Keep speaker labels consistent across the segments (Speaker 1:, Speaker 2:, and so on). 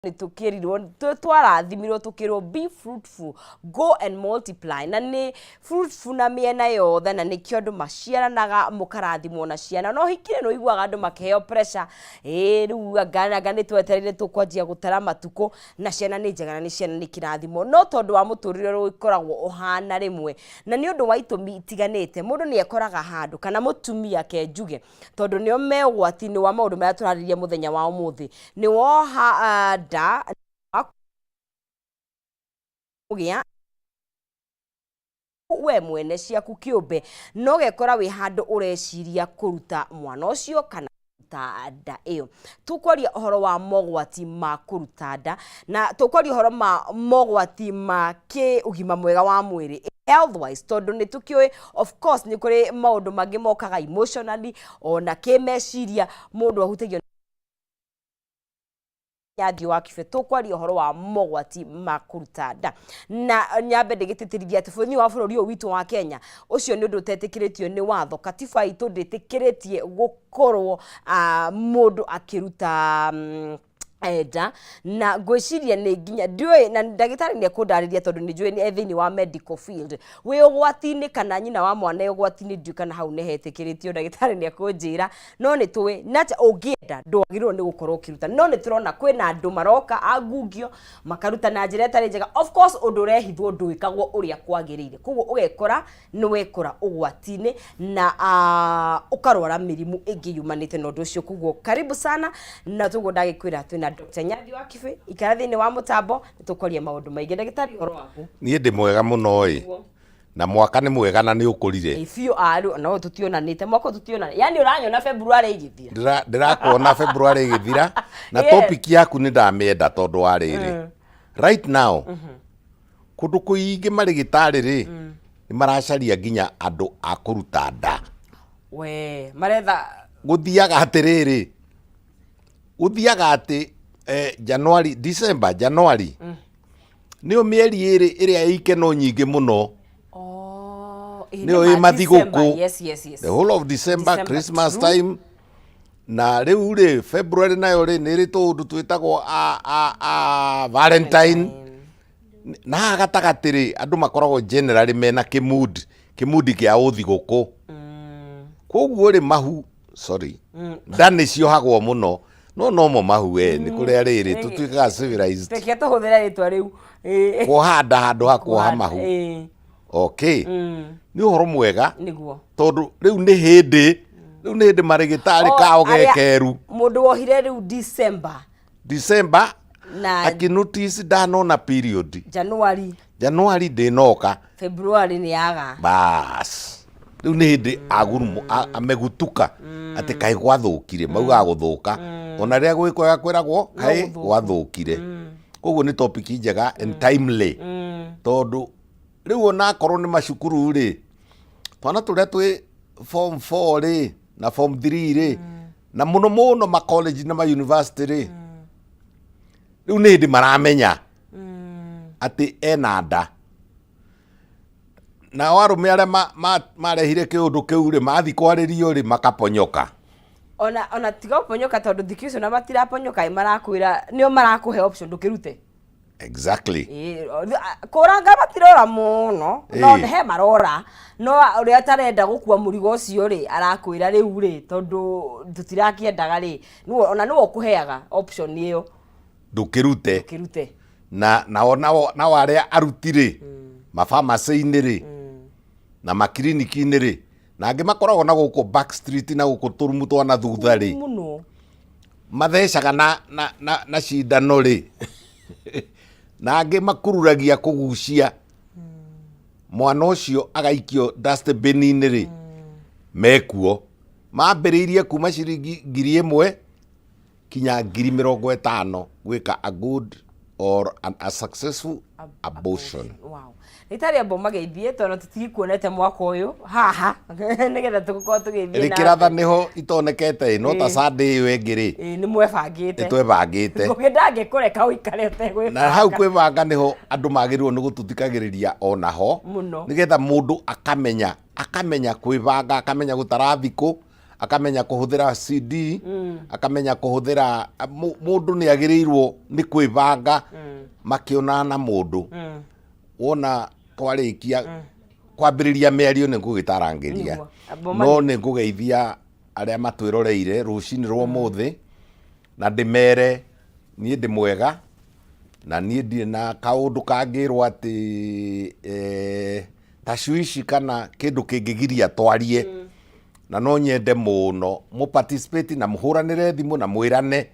Speaker 1: Tukirirwo twarathimirirwo tukirwo be fruitful, go and multiply, na ni fruitful na miena yothe, na nikio andu maciaranaga mukarathimwo na ciana. No hikire no iguaga andu makiheo pressure riu anga ni twetereire tukwanjia gutara matuko na ciana ni njega na ni ciana ni kirathimo, no tondu wa muturire ukoragwo uhana rimwe na ni undu wa itumi itiganite. Mundu ni ekoraga handu kana mutumia ke njuge tondu nio megwati-ini wa maundu maria turaririe muthenya wa umuthi ni woha da ugia we mwene ciaku kiumbe no gekora wi handu ureciria kuruta mwana ucio kana kuruta nda iyo. Tukwaria uhoro wa mogwati ma kuruta nda na tukwaria uhoro ma mogwati ma ki ugima mwega wa mwiri health-wise, tondu ni tukiwe of course ni kuri maundu mangi mokaga emotionally ona kimeciria mundu ahutagio yathi wa kibe. Tukwaria uhoro wa mogwati ma kuruta nda na nyambe ndigititirithia ati bũrũri wa bũrũri ũyũ witũ wa Kenya ucio ni undu utetikiritio ni watho. Katiba itu nditikiritie gukorwo mundu akiruta eda na gwiciria ni nginya ndiwe na ndagitari ni ekundariria tondu ni njui ni ethini wa medical field we ugwati-ini kana nyina wa mwana ugwati-ini ndiu kana hau ni hetikiritio. Ndagitari ni ekunjira no ni tuwe nacha ungienda ndwagirwo ni gukorwo kiruta, no ni turona kwina andu maroka agungio makaruta na njira etari njega. Of course undu urehithwo nduikagwo uria kwagirire, koguo ugekora ni wekora ugwati-ini na ukarwara mirimu ingi yumanite na undu ucio. Koguo karibu sana na tuguo ndagikwira twina Dr. Nyathi wa Kibe ikara thini wa mutambo nitukoria maundu maingi. Ndagitari horo waku?
Speaker 2: Nie ndi mwega muno na mwaka ni mwega na ni ukurire
Speaker 1: ifio aru no tutionanite mwako tutionana, yani uranyona February igithira
Speaker 2: ndirakuona February igithira na topic yaku ni ndamienda tondu wa riri right now kundu kuingi marigitari ri ni maracaria nginya andu akuruta nda
Speaker 1: we maretha
Speaker 2: guthiaga atiriri uthiaga ati January December January nio mieri iri iria ikeno nyingi muno nio mathiguku
Speaker 1: yes
Speaker 2: the whole of December Christmas time na riu ri February nayo ri ni ri tundu twitagwo Valentine na gatagati andu makoragwo generally mena kimudi kia uthiguku koguo ri mahu sorry ndani ciohagwo muno no mo mahu ni kuria riri tutwikaga civilized
Speaker 1: teke tuhuthira ritwa riu
Speaker 2: kuhanda handu hakwa mahu okay ni uhoro mwega
Speaker 1: niguo
Speaker 2: tondu riu ni hindi marigitari kao gekeru
Speaker 1: mundu wohire riu December
Speaker 2: na akinotice ndanona period January ndinoka
Speaker 1: February ni yaga
Speaker 2: bas riu ni hindi agurumu amegutuka ati kai gwathukire mauga guthuka ona ria gwikoya kwiragwo kai gwathukire. Koguo ni topic njega and timely tondu riu ona korwo ni macukuru ri twana turia twi form 4 ri na form 3 ri na muno ma college na ma university ri riu ni hindi maramenya ati ena nda na warume aria marehire kiundu kiu ri mathi kwaririo ri makaponyoka
Speaker 1: ona tiga ponyoka tondu thikicio na matiraponyoka marakwira nio marakuhe option ndukirute
Speaker 2: exactly
Speaker 1: kuranga matirora muno no he marora no uria tarenda gukua murigo ucio ri arakwira riu ri tondu tutirakiendaga ri ona niwo kuheaga option iyo
Speaker 2: ndukirute na ona waria arutire mafamasi-ini ri na makliniki-ini ri na angi makoragwo na guku backstreet na guku turumu twana thutha ri mathecaga na cindano ri na angi makururagia kugucia mwana ucio agaikio dustbin-ini ri mekuo mambiriirie kuma ciringi 1,000 kinya 50,000 gwika a good or a successful abortion.
Speaker 1: Wow. Nitari abo mageithie tondu tutikuonete mwaka uyu haha nigetha tugukorwo tugeithie
Speaker 2: Rikiratha niho itonekete no ta Sunday iyo ingi ri
Speaker 1: ni mwebangite
Speaker 2: twebangite
Speaker 1: ngidange kureka uikare utegwe
Speaker 2: na hau kwibanga niho andu magirwo ni gututikagiriria onaho nigetha mundu akamenya kwibanga akamenya gutara thiku akamenya kuhuthira CD akamenya kuhuthira mundu ni agirirwo ni kwibanga makiona na mundu wona twarikia kwambiriria miario ni ngugitarangiria no ni ngugeithia aria matwiroreire rucini rwa muthi na ndimere nie ndi mwega na nie ndi na kaundu kangirwo ati tashwishi kana kindu kingigiria twarie na no nyende muno mu participate na muhuranire thimu na mwirane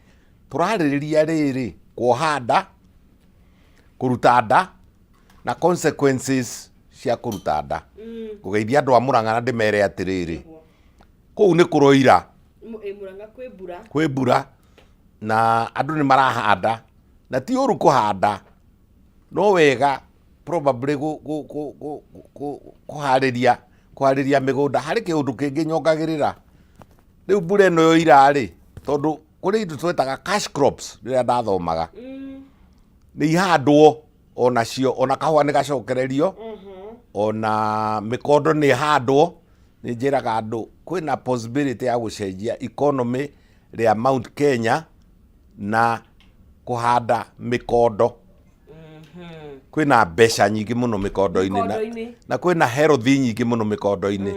Speaker 2: turaririria riri kuhanda kuruta nda na consequences cia kuruta nda kugeithia andu a Murang'a na ndimere atiriri kuu ni kuroira
Speaker 1: Murang'a
Speaker 2: kwi mbura na andu ni marahanda na ti uru kuhanda no wega probably kuhariria migunda hari kiundu kingi nyongagirira riu mbura ino yo irari tondu kuri indu twetaga cash crops riria ndathomaga ni ihandwo onacio ona kahua ni gacokererio ona mikondo ni ihandwo ni njiraga andu kwina possibility ya gucenjia economy ria Mount Kenya na kuhanda mikondo kwina mbeca nyingi muno mikondo-ini na kwina health nyingi muno mikondo-ini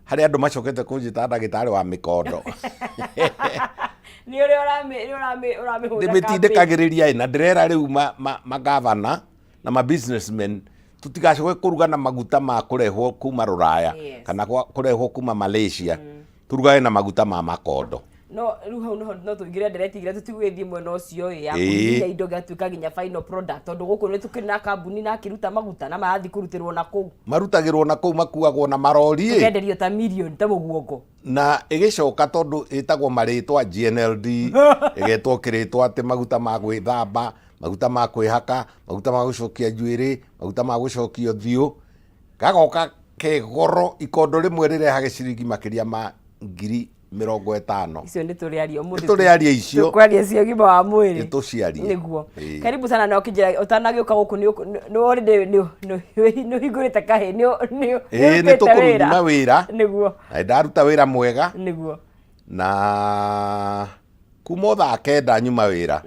Speaker 2: hari andu macokete kunjita ndagitari wa mikondo
Speaker 1: ni urame
Speaker 2: ndimitindikagiriria na ndirera riu magavana na ma businessmen tutigacoke kuruga na maguta ma kurehwo kuma Ruraya kana kurehwo kuma Malaysia turugage na maguta ma makondo
Speaker 1: no ruha no tuigire ndiretigire tutigwithie mwena ucio ya kunya indo gatuika ginya final product tondu guku ni tukina kambuni na kiruta maguta na marathi kurutirwo na kuu
Speaker 2: marutagirwo na kuu makuagwo na marori
Speaker 1: tukenderio ta million ta muguongo
Speaker 2: na igicoka tondu itagwo maritwa GNLD igetwo kiritwa ati maguta ma gwithamba maguta ma kwihaka maguta ma gucokia njuiri maguta ma gucokia thiu gagoka kegoro ikondo rimwe rirehage ciringi makiria ma 50,000
Speaker 1: icio ni turiario muthi
Speaker 2: turiaria icio
Speaker 1: tukwaria cio gima wa mwiri
Speaker 2: tuciarie
Speaker 1: niguo karibu sana na ukijira utanagiuka guku ni already no hingurite kahe ni
Speaker 2: ni tukuruma wira
Speaker 1: niguo
Speaker 2: na ndaruta wira mwega
Speaker 1: niguo
Speaker 2: na kuma thaa kenda nyuma wira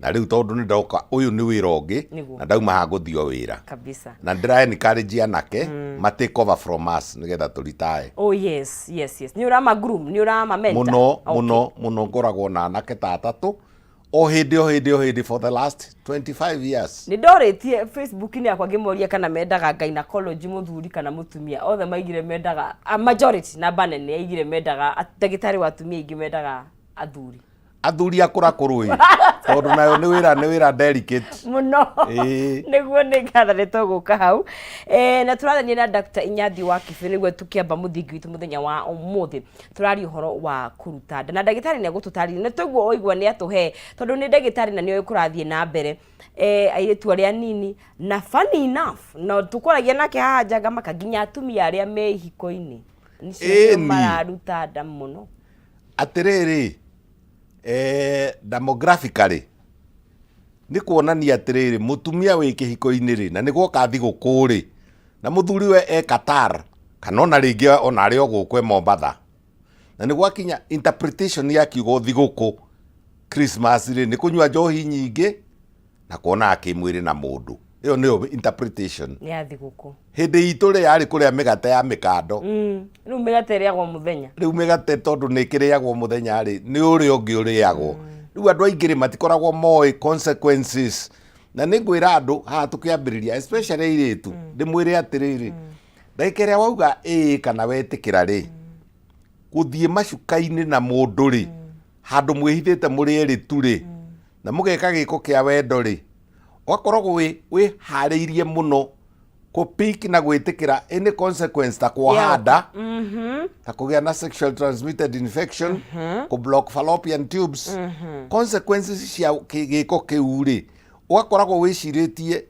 Speaker 2: na riu tondu ni ndoka uyu ni wira ungi na ndauma ha guthio wira
Speaker 1: kabisa
Speaker 2: na ndira encourage anake take over from us nigetha turitae
Speaker 1: oh yes ni urama groom ni urama mentor
Speaker 2: muno ngoragwo na anake tatatu o hindi for the last 25 years
Speaker 1: ni ndoritie Facebook ni akwa ngimoria kana mendaga gynecology muthuri kana mutumia othe maigire mendaga a majority na banene yaigire mendaga ndagitari wa atumia ingi mendaga athuri akura kurui tondu nayo ni wira delicate muno niguo ni ngathanitwo guka hau na turathania na Dr. Inyathi wa Kibe niguo tukiamba muthingi witu muthenya wa umuthi turari uhoro wa kuruta nda na ndagitari ni agututari na tuguo oigwa ni atuhe tondu ni ndagitari na ni kurathie na mbere airetu aria nini na funny enough no tukoragia nake haha njaga makaginya atumia aria me hiko-ini nicio mararuta nda muno
Speaker 2: atiriri demographically ni kuonania atiriri mutumia wi kihiko-ini ri na niguo kathi gukuri na muthuri we Qatar kana ona ringi ona ari ogukwe Mombasa na niguo akinya interpretation ya kiugo thiguku Christmas ri ni kunywa njohi nyingi na kuona akimwiri na mundu iyo niyo interpretation
Speaker 1: ya thiguku
Speaker 2: hindi ituri yari kuria migate ya mikando
Speaker 1: riu migate riagwo muthenya
Speaker 2: riu migate tondu ni kiriagwo muthenya ri ni uri ungi uriagwo riu andu aingiri matikoragwo moi consequences na ni ngwira andu ha tukiambiriria especially iritu ndimwire atiriri ndaikeria wauga kana wetikira ri kuthie macuka-ini na mundu ri handu mwihithite muri eritu ri na mugeka giko kia wendo ri wakoragwo wi hariirie muno ku pick na gwitikira any consequence ta kuhanda ta kugia na sexual transmitted infection ku block fallopian tubes consequences cia giko kiu ri wakoragwo wiciritie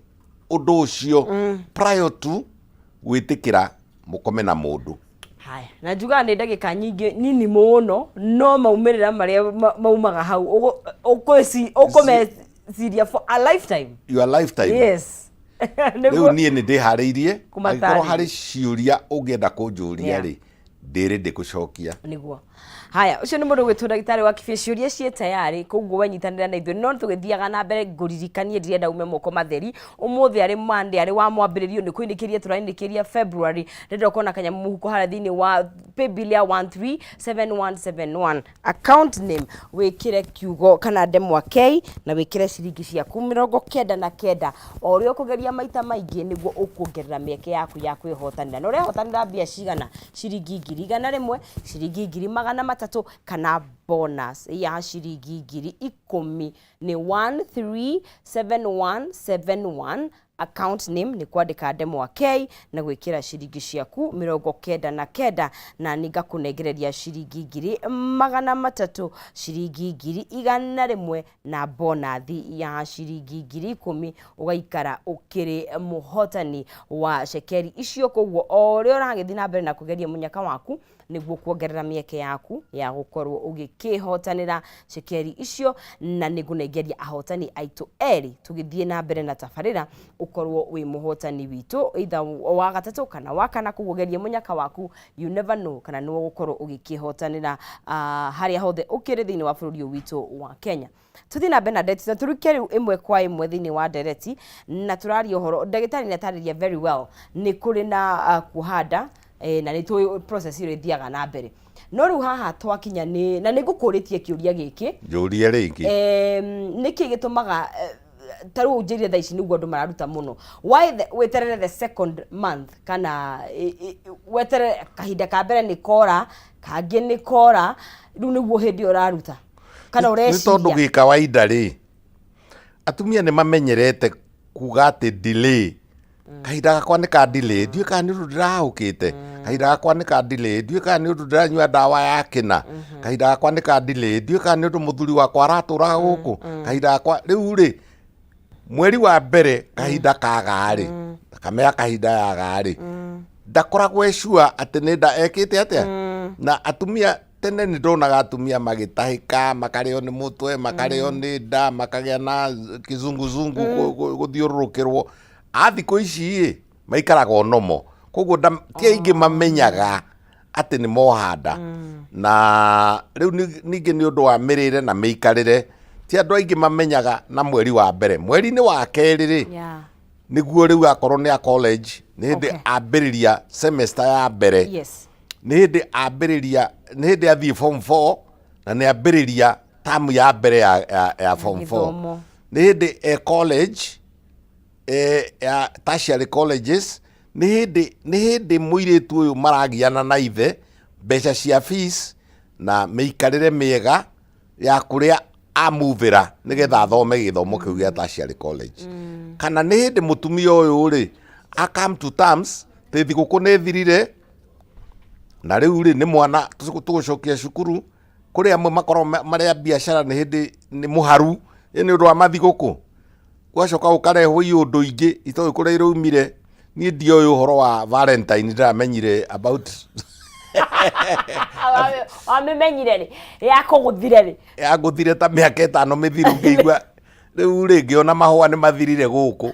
Speaker 2: undu ucio prior to gwitikira mukome na mundu
Speaker 1: haya na juga ni ndagika nyingi nini muno no maumirira maria maumaga hau ukomeciria for a lifetime
Speaker 2: your lifetime
Speaker 1: yes
Speaker 2: riu nie ni ndihariirie angĩkorwo hari ciuria ungienda kunjuria ri ndiri ndikucokia
Speaker 1: niguo Haya, ucio nĩ mũndũ gwĩtwo ndagĩtarĩ wa kĩbĩĩ, ciũria ciĩ tayari, koguo wanyitanĩra na ithuĩ, no tũgĩthiaga na mbere ngũririkanie ndirenda ume moko matheri. Ũmũthĩ arĩ Monday, arĩ wa mwambĩrĩrio nĩ kũinĩkĩria tũrainĩkĩria February. Ndĩrenda ũkona kanyamũ mũhuko harĩa thĩinĩ wa paybill ya 137171. Account name wĩkĩre kiugo kana ndemwa K na wĩkĩre ciringi ciaku 99. O ũrĩa ũkũgeria maita maingĩ nĩguo ũkuongerera mĩeke yaku ya kwĩhotanĩra. Na ũrehotanĩra mbia cigana? Ciringi 100,000, ciringi 300 kana bonus ya ciringi 10,000 ni 137171. Account name ni kwandĩka ndemwa K na gwĩkĩra ciringi ciaku 99 na ningakũnengereria ciringi 300, ciringi 100 na bonathi ya ciringi 10,000. Ũgaikara ũkĩrĩ mũhotani wa cekeri icio. Koguo o ũrĩa ũragĩthiĩ na mbere na kũgeria mũnyaka waku nĩguo kuongerera mĩeke yaku ya gũkorwo ũgĩkĩhotanĩra cekeri icio, na nĩngũnengeria ahotani aitũ erĩ tũgĩthiĩ na mbere na tabarĩra ũkorwo wĩ mũhotani witũ either wa gatatũ kana wa kana. Koguo geria mũnyaka waku, you never know kana nĩwe gũkorwo ũgĩkĩhotanĩra harĩa hothe ũkĩrĩ thĩinĩ wa bũrũri witũ wa Kenya. Tuthi na mbere na ndereti, na tũrũke rĩu ĩmwe kwa ĩmwe thĩinĩ wa ndereti, na tũraria ũhoro ndagĩtarĩ nĩ atarĩria very well nĩ kũrĩ na kuhanda na nĩ tũĩ process ĩrĩa ĩthiaga na mbere. No rĩu haha twakinya na nĩ ngũkũrĩtie kĩũria gĩkĩ.
Speaker 2: Njũria rĩngĩ.
Speaker 1: Nĩkĩ gĩtũmaga ta rĩu njĩrie thaa ici nĩguo andũ mararuta mũno, why weterere the second month kana weterere kahinda ka mbere nĩ kora kangĩ nĩ kora rĩu nĩguo hĩndĩ ũraruta kana ũreciria?
Speaker 2: Nĩ tondũ gĩ kawaida rĩ, atumia nĩ mamenyerete kuga atĩ delay. Kahinda gakwa nĩ ka delay, ndiũĩ kana nĩ ũndũ ndĩrahũkĩte. Kahinda gakwa nĩ ka delay, ndiũĩ kana nĩ ũndũ ndĩranyua ndawa ya kĩna. Kahinda gakwa nĩ ka delay, ndiũĩ kana nĩ ũndũ mũthuri wakwa aratũraga gũkũ. Kahinda gakwa rĩu rĩ, mweri wa mbere kahinda kagarĩ, kamea kahinda yagarĩ, ndakoragwo ecua atĩ nĩ nda ekĩte atĩa. Na atumia tene nĩ ndonaga atumia magĩtahĩka, makarĩo nĩ mũtwe, makarĩo nĩ nda, makagĩa na kizunguzungu gũthiũrũrũkĩrwo. Thikũ ici maikaraga onomo, koguo ti aingĩ mamenyaga atĩ nĩ mohanda. Na rĩu ningĩ nĩ ũndũ wa mĩrĩre na mĩikarĩre, ti andũ aingĩ mamenyaga na mweri wa mbere. Mweri-inĩ wa kerĩ rĩ, nĩguo rĩu akorwo nĩ a college, nĩ hĩndĩ ambĩrĩria semester ya mbere. Nĩ hĩndĩ ambĩrĩria, nĩ hĩndĩ athiĩ form 4 na nĩ ambĩrĩria tamu ya mbere ya form 4. Nĩ hĩndĩ college, tertiary colleges, nĩ hĩndĩ mũirĩtu ũyũ maragiana na ithe mbeca cia fees na mĩikarĩre mĩega ya kũrĩa amuvĩra nĩgetha athome gĩthomo kĩu gĩa tertiary college. Kana nĩ hĩndĩ mũtumia ũyũ rĩ come to terms thĩ thigũkũ nĩ thirire na rĩu rĩ nĩ mwana tũgũcokia cukuru. Kũrĩ amwe makorwo marĩa biacara nĩ hĩndĩ nĩ mũharu nĩ ũndũ wa mathigũkũ, gwacoka ũkarehwo iũndũ ingĩ itoĩ kũrĩa iraumire. Niĩ ndioĩ ũhoro wa Valentine, ndamenyire about
Speaker 1: wamĩmenyire rĩ yakũgũthire rĩ? Yagũthire
Speaker 2: ta mĩaka 5 mĩthiru ngĩigua rĩu rĩ ngĩona mahũa nĩ mathirire gũkũ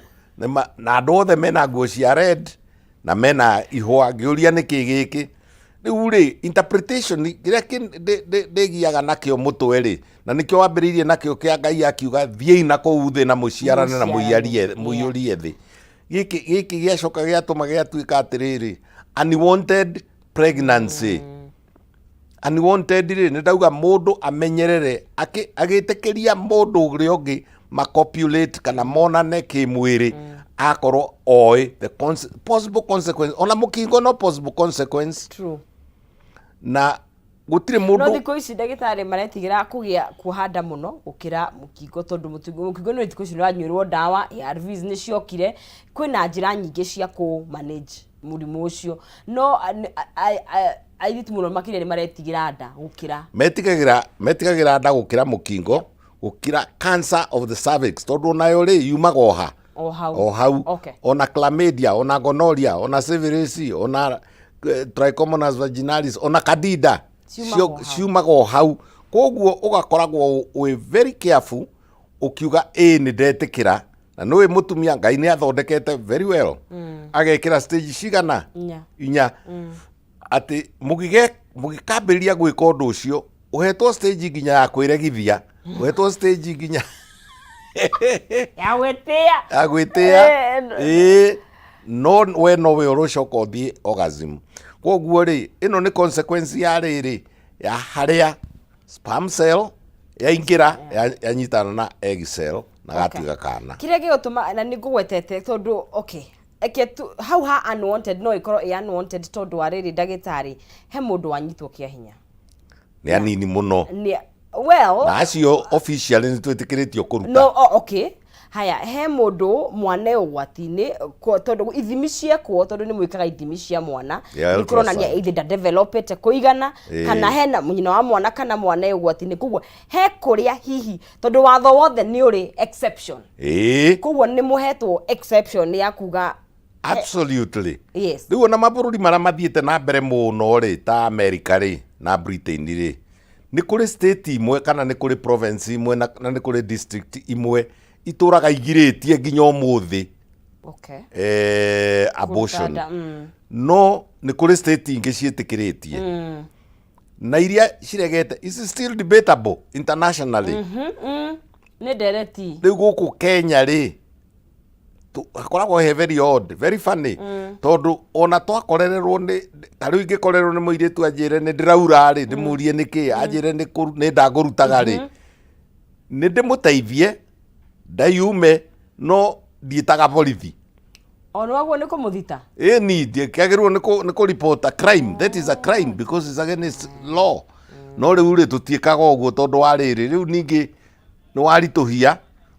Speaker 2: na andũ othe mena nguo cia red na mena ihũa, ngĩũria nĩkĩ gĩkĩ. Rĩu rĩ interpretation kĩrĩa ndĩgiaga nakĩo mũtwe rĩ, na nĩkĩo wambĩrĩirie nakĩo kĩa Ngai akiuga thiĩi na kũu thĩ na mũciarane na mũiyũrie thĩ. Gĩkĩ gĩacoka gĩatũma gĩatuĩka atĩrĩrĩ unwanted pregnancy. Unwanted rĩ nĩ ndauga mũndũ amenyerere agĩtĩkĩria mũndũ ũrĩa ũngĩ macopulate kana monane kĩmwĩrĩ, akorwo oĩ the possible consequence. Ona mũkingo no possible consequence.
Speaker 1: True.
Speaker 2: Na gũtirĩ mũndũ
Speaker 1: no thikũ ici ndagĩtarĩ maretigĩra kuhanda mũno gũkĩra mũkingo, tondũ mũkingo nĩ thikũ ici nĩwanyuĩrwo ndawa, ARVs nĩ ciokire, kwĩna njĩra nyingĩ cia kũ-manage mũrimũ ũcio. No airĩtu mũno makĩria nĩ maretigĩra nda gũkĩra,
Speaker 2: metigagĩra nda gũkĩra mũkingo, gũkĩra cancer of the cervix, tondũ nayo rĩ yumaga o hau.
Speaker 1: Okay.
Speaker 2: Ona chlamydia, ona gonorrhea, ona syphilis, ona trichomonas vaginalis, ona candida ciumaga o hau. Koguo ũgakoragwo we very careful ukiuga nĩ ndetĩkĩra, na nĩwe mũtumia Ngai nĩ athondekete very well. Agekĩra stage cigana 4. ati mugikambĩrĩria gwĩka ũndũ ũcio ũhetwo stage nginya ya kwĩregithia ũhetwo stage nginya
Speaker 1: ya
Speaker 2: gwĩtĩa no we nowe ũrũcoka ũthiĩ orgasm. Koguo rĩ ĩno nĩ consequence ya rĩrĩ ya harĩa sperm cell yaingĩra yanyitana na egg cell na gatuĩka kana.
Speaker 1: Kĩrĩa gĩgũtũma na nĩngũgwetete tondũ hau ha unwanted no ikorwo unwanted tondũ wa rĩrĩ ndagĩtarĩ he mũndũ wanyitwo kĩa hinya
Speaker 2: nĩ anini mũno
Speaker 1: well
Speaker 2: na acio official nĩ twĩtĩkĩrĩtio kũruta
Speaker 1: no haya he mũndũ mwana ũgwati-inĩ tondũ ithimi ciekwo tondũ nĩ mwĩkaga ithimi cia mwana nĩ kũronania either nda-developete kũigana kana hena nyina wa mwana kana mwana ũgwati-inĩ. Koguo he kũrĩa hihi tondũ watho wothe nĩ ũrĩ exception koguo nĩ mũhetwo exception ya kuga
Speaker 2: absolutely
Speaker 1: yes.
Speaker 2: Rĩu ona mabũrũri marĩa mathiĩte na mbere mũno rĩ ta America rĩ na Britain rĩ nĩ kũrĩ state imwe kana nĩ kũrĩ province imwe na nĩ kũrĩ district imwe itũraga igirĩtie nginya ũmũthĩ abortion no nĩ kũrĩ state ingĩ ciĩtĩkĩrĩtie na iria ciregete is still debatable internationally
Speaker 1: nĩ ndereti
Speaker 2: rĩu gũkũ Kenya rĩ hakoragwo he very odd very funny tondũ ona twakorererwo nĩ tarĩu ingĩkorerwo nĩ mũirĩtu anjĩre nĩ ndĩraura rĩ ndĩmũrie nĩkĩ anjĩre nĩ ndangũrutaga rĩ nĩ ndĩmũteithie ndayume no ndiĩtaga borithi
Speaker 1: ono waguo nĩ kũmũthita
Speaker 2: ni kĩagĩrĩirwo nĩ kũ-report a crime that is a crime because it's against law no rĩu rĩ tũtiĩkaga ũguo tondũ wa rĩrĩ rĩu ningĩ nĩ waritũhia.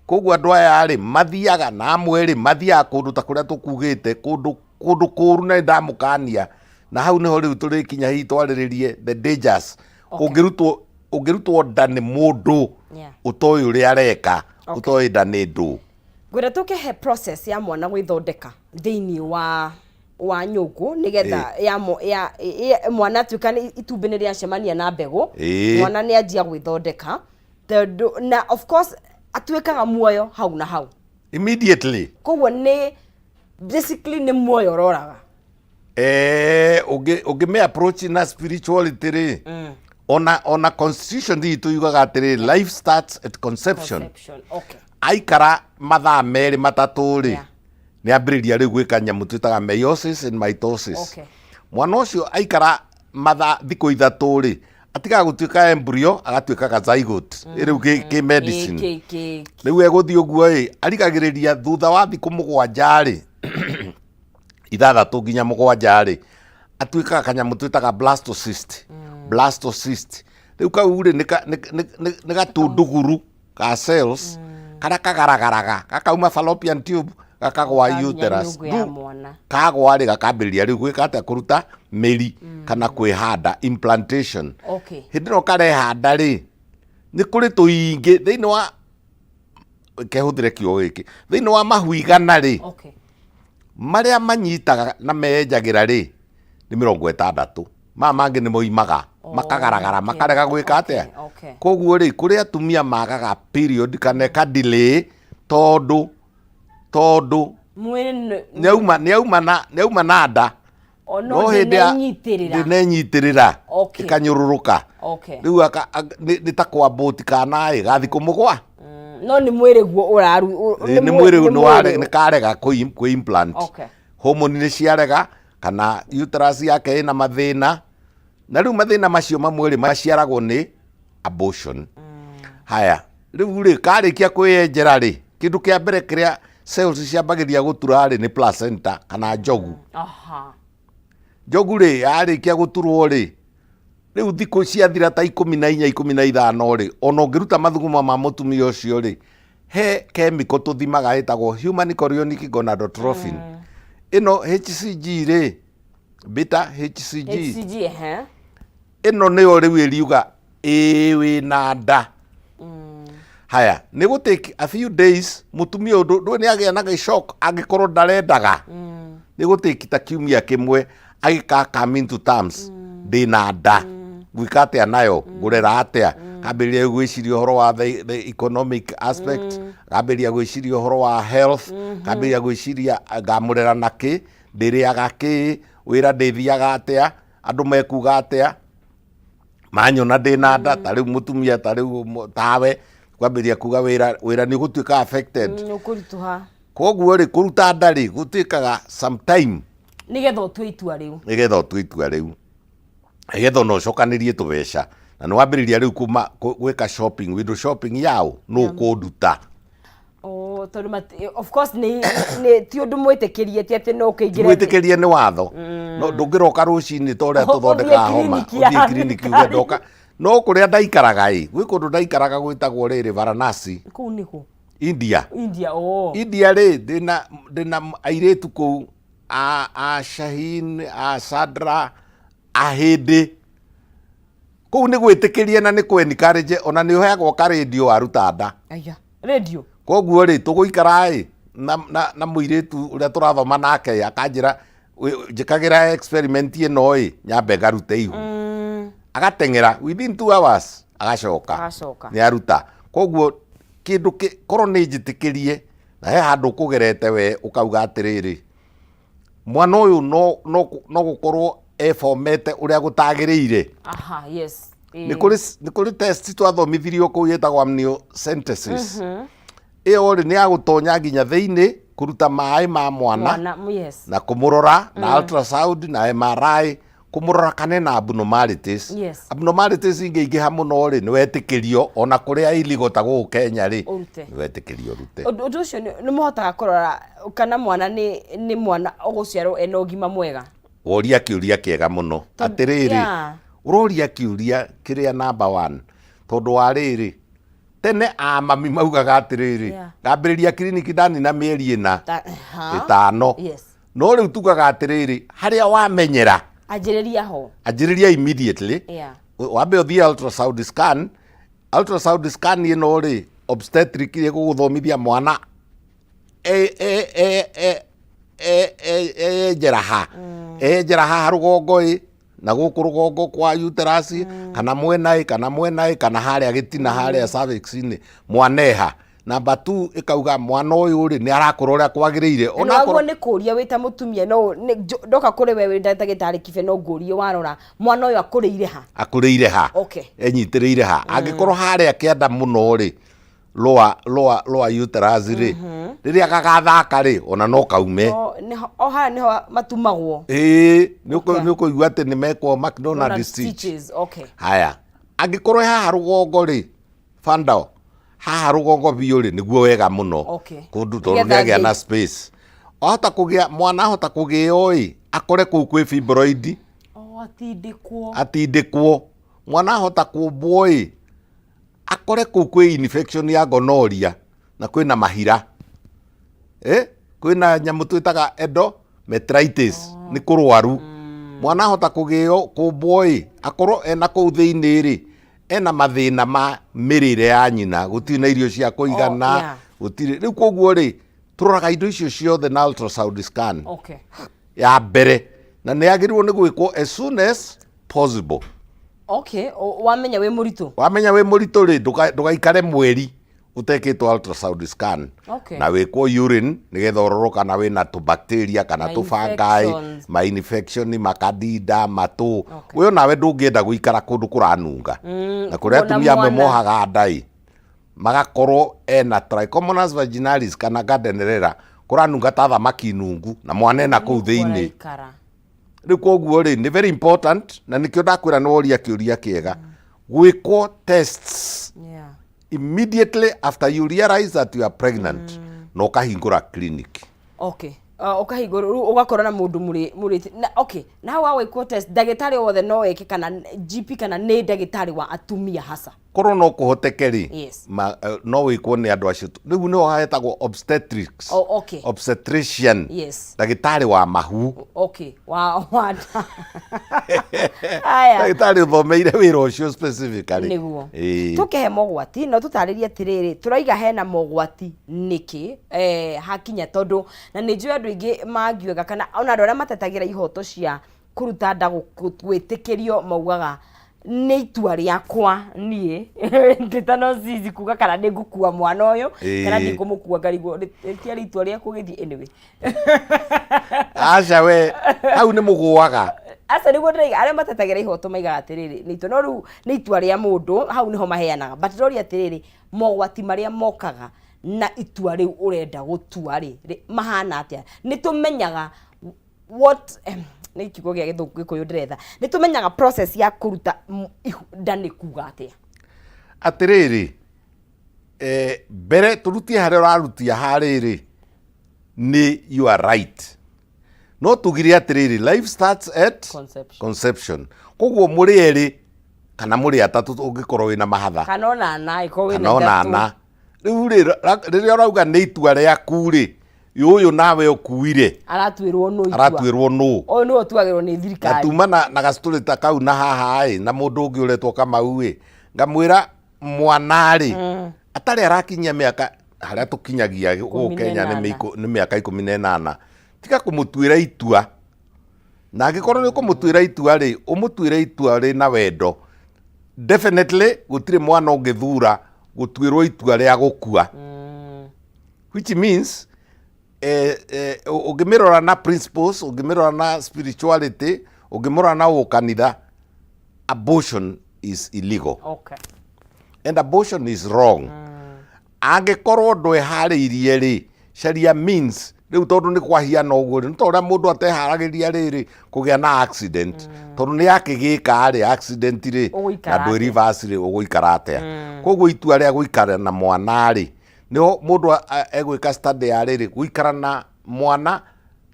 Speaker 2: Koguo andũ aya rĩ mathiaga na amwe rĩ mathiaga kũndũ ta kũrĩa tũkugĩte kũndũ kũru na ndamũkania na hau nĩho rĩu tũrĩkinya hihi twarĩrĩrie the dangers ũngĩrutwo nda nĩ mũndũ ũtoĩ ũrĩa areka ũtoĩ nda nĩ ndũ.
Speaker 1: Ngwĩra tũkĩhe process ya mwana gwĩthondeka thĩinĩ wa nyũngũ nĩgetha mwana atuĩka itumbĩ nĩ rĩacemania na mbegũ mwana nĩ anjia gwĩthondeka na of course atuĩkaga muoyo hau na hau
Speaker 2: immediately.
Speaker 1: Koguo nĩ basically nĩ muoyo ũroraga
Speaker 2: ũngĩme approach na spirituality rĩ ona constitution itũ yugaga atĩrĩ life starts at conception. Aikara mathaa merĩ matatũ rĩ nĩ ambĩrĩria rĩu gwĩka nyamũ twĩtaga meiosis and mitosis. Mwana ũcio aikara mathaa thikũ ithatũ rĩ atiga gũtuĩka embryo agatuĩka zygote rĩu kĩ medicine rĩu egũthiĩ ũguo rĩ arigagĩrĩria thutha wa thikũ mũgwanja rĩ ithathatũ nginya mũgwanja rĩ atuĩkaga kanyamũ twĩtaga blastocyst rĩu kau rĩ nĩ gatunduguru ka cells karĩa kagaragaraga gakauma fallopian tube gakagwa uterus kagwa rĩ gakambĩrĩria rĩu gwĩka atĩa kũruta mĩri kana kwĩhanda implantation. Hĩndĩ ĩno karehanda rĩ nĩ kũrĩ tũingĩ thĩinĩ wa kehũthĩre kiugo gĩkĩ thĩinĩ wa mahu igana rĩ marĩa manyitaga na menjagĩra rĩ nĩ 60 maya mangĩ nĩ moimaga makagaragara makarega gwĩka atĩa. Koguo rĩ kũrĩ atumia magaga period kana delay tondũ nĩauma na nda no hĩndĩ ndĩnenyitĩrĩra ĩkanyũrũrũka rĩu nĩ ta kwambũti kana gathi kũmũgwa
Speaker 1: no nĩ mwĩrĩ guo ũraru
Speaker 2: nĩ mwĩrĩ nĩ karega kwĩ implant hormone nĩ ciarega kana uterus yake ĩna mathĩna na rĩu mathĩna macio mamwe rĩ maciaragwo nĩ abortion. Haya rĩu rĩ karĩkia kwĩyenjera rĩ kĩndũ kĩa mbere kĩrĩa cells ciambagĩria gũtura rĩ nĩ placenta kana njogu. Njogu rĩ yarĩkia gũturwo rĩ rĩu thikũ ciathira ta 14 15 rĩ ona ũngĩruta mathuguma ma mũtumia ũcio rĩ he chemical tũthimaga ĩtagwo human chorionic gonadotrophin ĩno HCG rĩ beta HCG ĩno nĩyo rĩu ĩriuga wĩna nda. Haya nĩ gũtake a few days mũtumia ũndũ nĩ agĩa na shock angĩkorwo ndarendaga nĩ gũtake ta kiumia kĩmwe come into terms ndĩna nda gwĩka atĩa nayo ngũrera atĩa kambĩrĩria gwĩciria ũhoro wa the economic aspect kambĩrĩria gwĩciria ũhoro wa health kambĩrĩria gwĩciria ngamũrera na kĩ ndĩrĩaga kĩ wĩra ndĩthiaga atĩa andu mekuga atia manyona ndina nda tari mutumia tari tawe kwambiria kuga wira ni gutuika affected
Speaker 1: ukurituha
Speaker 2: koguo ri kuruta nda ri gutuikaga sometime
Speaker 1: nigetha utue itua riu
Speaker 2: nigetha no cokanirie tubeca na no wambiriria riu kuma gwika shopping window shopping yao no kunduta
Speaker 1: of course ni ti undu mwitikirie ti ati no kingire
Speaker 2: mwitikirie ni watho no ndungiroka rucini to ria tuthondeka homa uthie clinic ugendoka no kuria ndaikaraga gwi kundu ndaikaraga gwitagwo riri Varanasi
Speaker 1: kuu niku
Speaker 2: India India ri ndina airetu kuu a Shahin a Sadra a Hindi kuu ni gwitikirie na ni ku encourage ona ni uheagwo ka radio aruta nda
Speaker 1: aya radio
Speaker 2: koguo ri tuguikara na muiretu uria turathoma nake akanjira njikagira experiment ino nyambe garute ihu agatengera within 2 hours agacoka ni aruta koguo kindu koro ni njitikirie na he handu kugerete we ukauga atiriri mwana uyu no gukorwo formete uria gutagiriire
Speaker 1: yes
Speaker 2: ni kuri test twathomithirio ku yetagwo amniocentesis iyo ri ni agutonya nginya thiini kuruta mai ma mwana
Speaker 1: yes
Speaker 2: na kumurora na ultrasound na MRI kumurora kanena abnormalities abnormalities ingiha muno ri ni wetikirio ona kuria iligotagwo Kenya ri ni wetikirio rute
Speaker 1: undu ucio ni muhotaga kurora kana mwana ni mwana uguciarwo ena ugima mwega
Speaker 2: woria kiuria kiega muno atiriri uroria kiuria kiria number 1 tondu wa riri tene mami maugaga atiriri ngambiriria clinic ndani na mieri ina 5 no riu tugaga atiriri haria wamenyera anjiriria immediately wambe uthie ultrasound scan ino ri obstetric ri guguthomithia mwana njeraha rugongo na guku rugongo kwa uterus kana mwena kana haria gitina haria cervix ni mwaneha number 2 ikauga mwana uyu ri ni arakura uria kwagiriire
Speaker 1: ona guo ni kuria wita mutumia no ndoka kuri we ndagitari kibe no ngurie warora mwana uyu akuriire ha enyitiriire ha angikorwo haria kianda muno ri lower uterus ri riria gagathaka ri ona no kaume haya niho matumagwo
Speaker 2: ni kuigua ati ni mekwo McDonald stitches haya angikorwo haha rugongo ri fandao haha rugongo biu ri niguo wega muno kundu tondu niagia na space mwana ahota kugio akore kuu kwi fibroid atindikwo mwana ahota kumbwo akore kuu kwi infection ya gonorrhea na kwina mahira kwina nyamu twitaga endometritis ni kurwaru mwana ahota kugio kumbwo akorwo ena kuu thiini ri ena mathina ma mirire ya nyina gutiri na irio cia kuigana gutiri riu koguo ri turoraga indo icio ciothe na ultrasound scan ya mbere na ni agirwo ni gwikwo as soon as possible
Speaker 1: wamenya
Speaker 2: we muritu ri ndugaikare mweri utekitwo ultrasound scan na wikwo urine nigetha urorwo kana wina tu bacteria kana tu fungi ma infection makadida matu we nawe ndungienda guikara kundu kuranunga na kuria atumia amwe mohaga ndai magakorwo ena trichomonas vaginalis kana gardenella kuranunga ta thamaki nungu na mwana ena kuu thiini riu koguo ri ni very important na nikio ndakwira ni woria kiuria kiega gwikwo tests immediately after you realize that you are pregnant no kahingura clinic
Speaker 1: ukahingura ugakora na mundu muri na wa wikwo test dagitari wothe no eke kana GP kana ni dagitari wa atumia hasa
Speaker 2: korwo no kuhotekeri no wikwo ni andu acio riu ni haetagwo obstetrics obstetrician dagitari wa mahu dagitari uthomeire wira ucio specifically
Speaker 1: niguo tukehe mogwati no tutaririe atiriri turaiga hena mogwati niki hakinya tondu na ni njui andu ingi mangiuga kana ona andu aria matetagira ihoto cia kuruta nda gwitikirio maugaga ni itua riakwa nie nditano zizi kuga kana ni ngukua mwana uyu kana ni kumukua ngarigwo ti itua riakwa githi anyway
Speaker 2: acha we hau ni muguaga
Speaker 1: asa niguo ndĩraiga arĩa matetagĩra ihoto maigaga atĩrĩrĩ nĩ itua no rĩu nĩ itua rĩa mũndũ hau niho maheanaga but ndĩroria atĩrĩrĩ mogwati marĩa mokaga na itua rĩu ũrenda gũtua rĩ mahana atĩa nĩ tũmenyaga what nĩ kiugo gĩa Gĩkũyũ ndĩretha nĩ tũmenyaga process ya kũruta nda nĩ kuga atĩa
Speaker 2: atĩrĩrĩ mbere tũrutie harĩa ũrarutia harĩrĩ nĩ you are right no tugire atĩrĩrĩ life starts at conception koguo mũrĩ erĩ kana mũrĩ atatũ ũngĩkorwo wĩna mahatha
Speaker 1: kana ona ana ĩkorwo
Speaker 2: wĩna ithatũ rĩu rĩrĩa ũrauga nĩ itua rĩaku rĩ ũyũ nawe ũkuire
Speaker 1: aratuĩrwo nũ
Speaker 2: ũyũ
Speaker 1: nĩwe ũtuagĩrwo nĩ thirikari
Speaker 2: gatuma na gastori ta kau na haha na mũndũ ũngĩ ũretwo Kamau ngamwĩra mwana atarĩ arakinyia mĩaka harĩa tũkinyagia gũkũ Kenya nĩ mĩaka 18 tiga kũmũtuĩra itua na angĩkorwo nĩ kũmũtuĩra itua rĩ ũmũtuĩre itua rĩ na wendo definitely gũtirĩ mwana ũngĩthura gũtuĩrwo itua rĩa gũkua which means ũngĩmĩrora na principles ũngĩmĩrora na spirituality ũngĩmĩrora na ũkanitha abortion is illegal and abortion is wrong angĩkorwo ndweharĩirie rĩ sharia means rĩu tondũ nĩ kwahiana ũguo nĩ tondũ mũndũ ateharagĩria rĩrĩ kũgĩa na accident tondũ nĩ yakĩgĩka rĩ accident rĩ na ndwĩ reverse rĩ ũgũikara atĩa koguo itua rĩa gũikara na mwana rĩ nĩho mũndũ egwĩka study ya rĩrĩ gũikara na mwana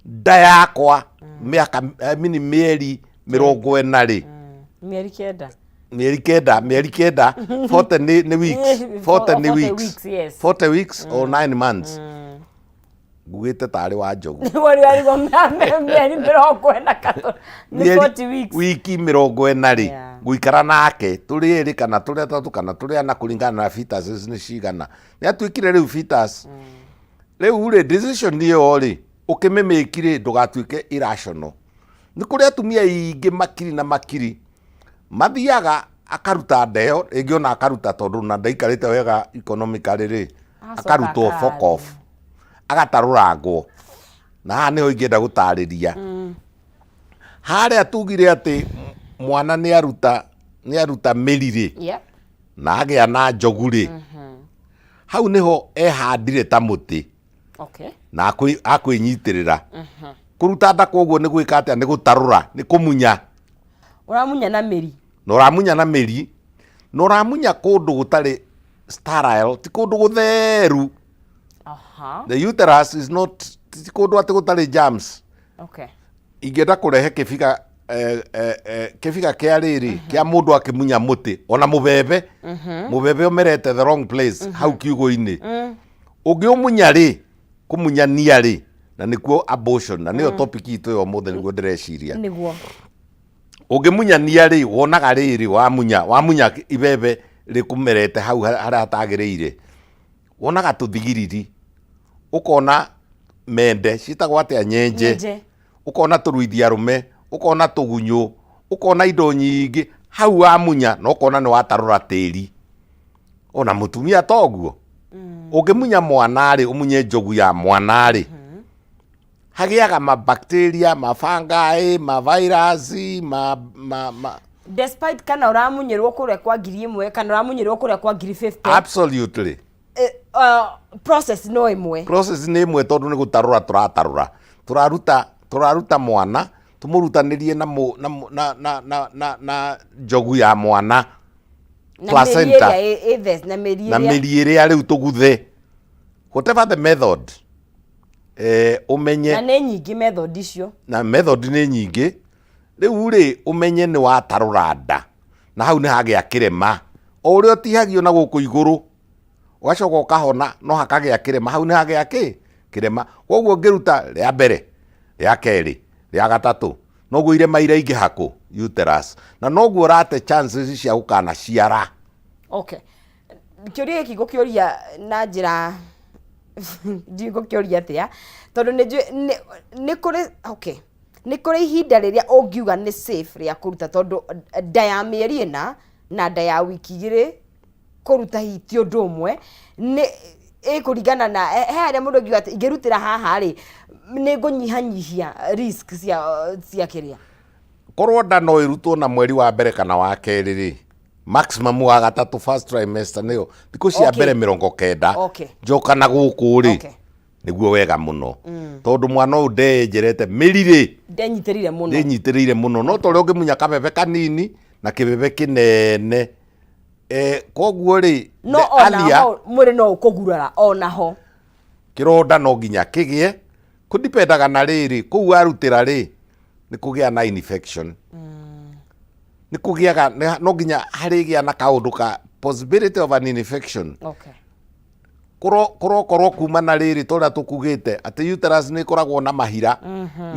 Speaker 2: nda yakwa mĩaka mĩeri 40 rĩ mĩeri kenda 40 nĩ weeks 40 weeks or 9 months ngugĩte tarĩ wa njogu
Speaker 1: mĩeri 40 weeks
Speaker 2: wiki 40 rĩ gũikara nake tũrĩ erĩ kana tũrĩ atatũ kana tũrĩ ana kũringana na fetus nĩ cigana nĩ atuĩkire rĩu fetus rĩu rĩ decision ĩyo rĩ ũkĩmĩmĩkire ndũgatuĩke irrational nĩ kũrĩ atumia aingĩ makiri na makiri mathiaga akaruta ndeo ĩngĩ ona akaruta tondũ na ndaikarĩte wega economically rĩ akarutwo fuck off agatarũrangwo na haha nĩho ingĩenda gũtarĩria harĩa tugire atĩ mwana nĩ aruta mĩri rĩ na agĩa na njogu rĩ hau nĩho ehandire ta mũtĩ na akwĩnyitĩrĩra kũruta nda koguo nĩ gwĩka atĩa nĩ gũtarũra nĩ kũmunya
Speaker 1: ũramunya na mĩri
Speaker 2: na ũramunya kũndũ gũtarĩ sterile ti kũndũ gũtheru the uterus is not ti kũndũ atĩ gũtarĩ germs ingĩenda kũrehe kĩbiga kĩa rĩrĩ kĩa mũndũ akĩmunya mũtĩ ona mũbebe ũmerete the wrong place hau kiugo-inĩ ũngĩũmunya rĩ kũmunyania rĩ na nĩkuo abortion na nĩyo topic itũ yo mũthĩ nĩguo ndĩreciria ũngĩmunyania rĩ wonaga rĩrĩ wamunya ibebe rĩkũmerete hau harĩa hatagĩrĩire wonaga tũthigiriri ũkona mende citagwo atĩa nyenje ũkona tũruithia rũme ũkona tũgunyũ ũkona indo nyingĩ hau wamunya na ũkona nĩ watarũra tĩri ona mũtumia toguo ũngĩmunya mwana rĩ ũmunye njogu ya mwana rĩ hagĩaga mabacteria mafangai mavirus
Speaker 1: despite kana ũramunyĩrwo kũrĩa kwa 1,000 kana ũramunyĩrwo kũrĩa kwa 50
Speaker 2: absolutely
Speaker 1: process no ĩmwe
Speaker 2: tondũ nĩ gũtarũra tũraruta mwana tũmũrutanĩrie na njogu ya mwana placenta na mĩri ĩrĩa rĩu tũguthe whatever the method ũmenye
Speaker 1: na nĩ nyingĩ method icio
Speaker 2: na method nĩ nyingĩ rĩu rĩ ũmenye nĩ watarũra nda na hau nĩ hagĩa kĩrema o ũrĩa ũtihagio na gũkũ igũrũ ũgacoka ũkahona no hakagĩa kĩrema hau nĩ hagĩa kĩrema koguo ngĩruta rĩa mbere rĩa kerĩ rĩa gatatũ noguo irema iraingĩ hakũ uterus na noguo ũrate chances cia gũkana ciara
Speaker 1: kĩũria gĩkĩ gũkĩũria na njĩra gũkĩũria atĩa tondũ nĩ kũrĩ ihinda rĩrĩa ũngiuga nĩ safe rĩa kũruta tondũ nda ya mĩeri ĩna na nda ya wiki 2 kũruta ti ũndũ ũmwe nĩ ĩkũringana na he harĩa mũndũ angiuga atĩ ingĩrutĩra haha rĩ nĩ ngũnyihanyihia risk cia kĩrĩa
Speaker 2: korwo nda no irutwo na mweri wa mbere kana wa kerĩ rĩ, maximum wa gatatũ first trimester nĩyo thikũ cia mbere 90 njoka na gũkũ rĩ nĩguo wega mũno tondũ mwana ũyũ ndenjerete mĩri rĩ ndenyitĩrĩire mũno no tũrĩa ũngĩmunya kabebe kanini na kĩbebe kĩnene koguo rĩ
Speaker 1: no onaho mwĩrĩ no ũkũgurara onaho
Speaker 2: kĩronda no nginya kĩgĩe kũdipendaga na rĩrĩ kũu arutĩra rĩ nĩ kũgĩa na infection nĩ kũgĩaga no nginya harĩgĩa na kaũndũ ka possibility of an infection korwo kuma na rĩrĩ tũrĩa tũkugĩte atĩ uterus nĩ ĩkoragwo na mahira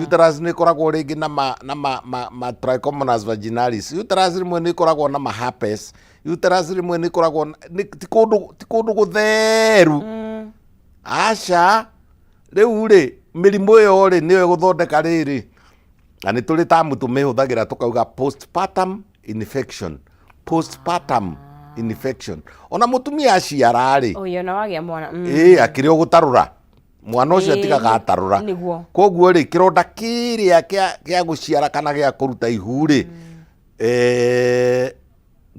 Speaker 2: uterus nĩ ĩkoragwo rĩngĩ na trichomonas vaginalis uterus rĩmwe nĩ ĩkoragwo na herpes uterus rĩmwe nĩ ĩkoragwo ti kũndũ gũtheru aca rĩu rĩ mĩrimũ ĩyo rĩ nĩyo ĩgũthondeka rĩrĩ na nĩ tũrĩ tamu tũmĩhũthagĩra tũkauga postpartum infection ona mũtumia aciara rĩ akĩrĩ ũgũtarũra mwana ũcio atigaga atarũra koguo rĩ kĩronda kĩrĩa gĩa gũciara kana gĩa kũruta ihu rĩ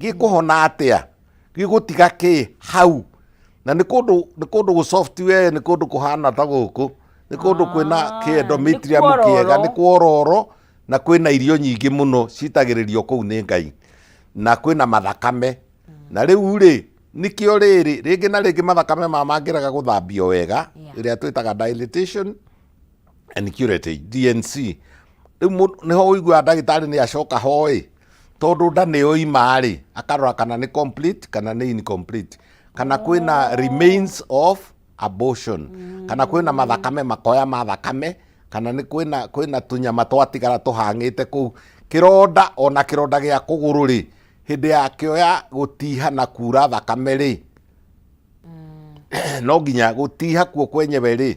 Speaker 2: gĩkũhona atĩa gĩgũtiga kĩ hau na nĩ kũndũ gũ software nĩ kũndũ kũhana ta gũkũ nĩ kũndũ kwĩna endometrium kĩega nĩ kwororo na kwĩna irio nyingĩ mũno citagĩrĩrio kũu nĩ Ngai na kwĩna mathakame na rĩu rĩ nikĩo rĩngĩ na rĩngĩ mathakame mangĩraga gũthambio wega ĩrĩa twĩtaga dilatation and curate DNC rĩu nĩho ũiguaga ndagĩtarĩ nĩ acoka hoĩ tondũ nda nĩ oima rĩ akarora kana nĩ complete kana nĩ incomplete kana kwĩna remains of abortion kana kwĩna mathakame makoya ma thakame kana nĩ kwĩna tũnyama twatigara tũhang'ĩte kũu kĩronda ona kĩronda gĩa kũgũrũ rĩ hĩndĩ yakĩo ya gũtiha na kura thakame rĩ no nginya gũtiha kuo kwenyewe rĩ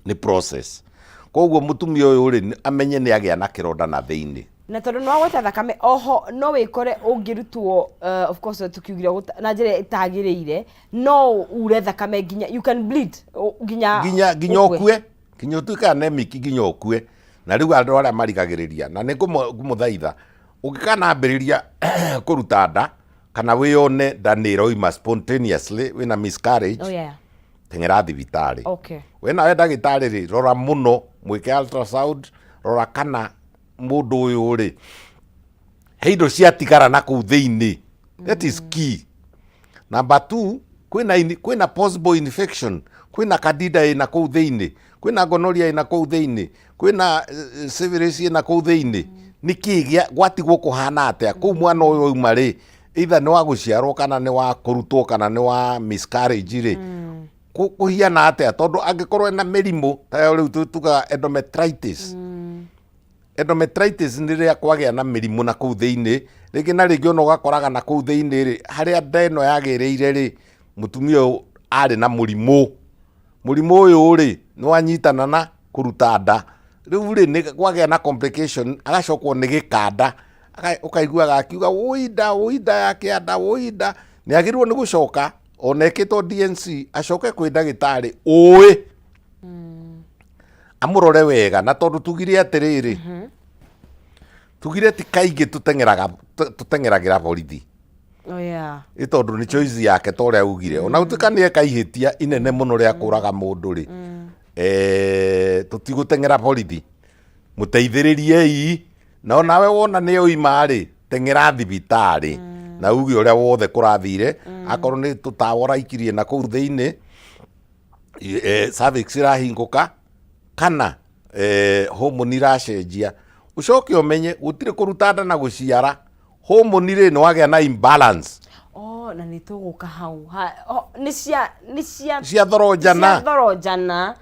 Speaker 2: nĩ process koguo mũtumia ũyũ rĩ amenye nĩ agĩa na kĩronda na thĩinĩ
Speaker 1: na tondũ no gweta thakame oho no wĩkore ũngĩrutwo of course tukiugira na njĩra ĩtagĩrĩire no ure thakame nginya you can bleed nginya
Speaker 2: ũkue nginya ũtuĩke anemic nginya ũkue na rĩu andũ arĩa marigagĩrĩria na nĩ ngũmũthaitha ũngĩkanambĩrĩria kũruta nda kana wĩone nda nĩ ĩroima spontaneously wĩna miscarriage teng'era thibitarĩ wĩna we ndagĩtarĩ rĩ rora mũno mwĩke ultrasound rora kana mũndũ ũyũ rĩ he indo ciatigara na kũu thĩinĩ that is key. Number 2 kwĩna possible infection kwĩna candida ĩna kũu thĩinĩ kwĩna gonorrhea ĩna kũu thĩinĩ kwĩna syphilis ĩna kũu thĩinĩ nĩkĩ gwatigwo kũhana atĩa kũu mwana ũyũ oima rĩ either nĩ wa gũciarwo kana nĩ wa kũrutwo kana nĩ wa miscarriage rĩ kũhiana atĩa tondũ angĩkorwo ena mĩrimũ tayo rĩu tugaga endometritis endometritis nĩ rĩrĩa kwagĩa na mĩrimũ na kũu thĩinĩ rĩngĩ na rĩngĩ ona ũgakoraga na kũu thĩinĩ rĩ harĩa nda ĩno yagĩrĩire rĩ mũtumia ũyũ arĩ na mũrimũ ũyũ rĩ nĩ wanyitana na kũruta nda rĩu rĩ nĩ kwagĩa na complication agacokwo nĩ gĩkanda ũkaiguaga akiuga wũinda ya kĩanda wũinda nĩ agĩrĩirwo nĩ gũcoka ona ekĩtwo DNC acoke kwĩ ndagĩtarĩ ũĩ amũrore wega na tondũ tugire atĩrĩrĩ tugire ti kaingĩ tũteng'eragĩra borithi ĩ tondũ nĩ choice yake ta ũrĩa augire ona gũtuĩka nĩ eka ihĩtia inene mũno rĩa kũraga mũndũ rĩ tũtigũteng'era borithi mũteithĩrĩriei na onawe wona nĩ oima rĩ teng'era thibitarĩ na uge ũrĩa wothe kũrathire akorwo nĩ tũtawa ũraikirie na kũu thĩinĩ cervix ĩrahingũka kana homoni iracenjia ucoke ũmenye gũtirĩ kũruta nda na gũciara homoni rĩ nĩ wagĩa na imbalance
Speaker 1: na nĩ tũgũka hau
Speaker 2: cia thorojana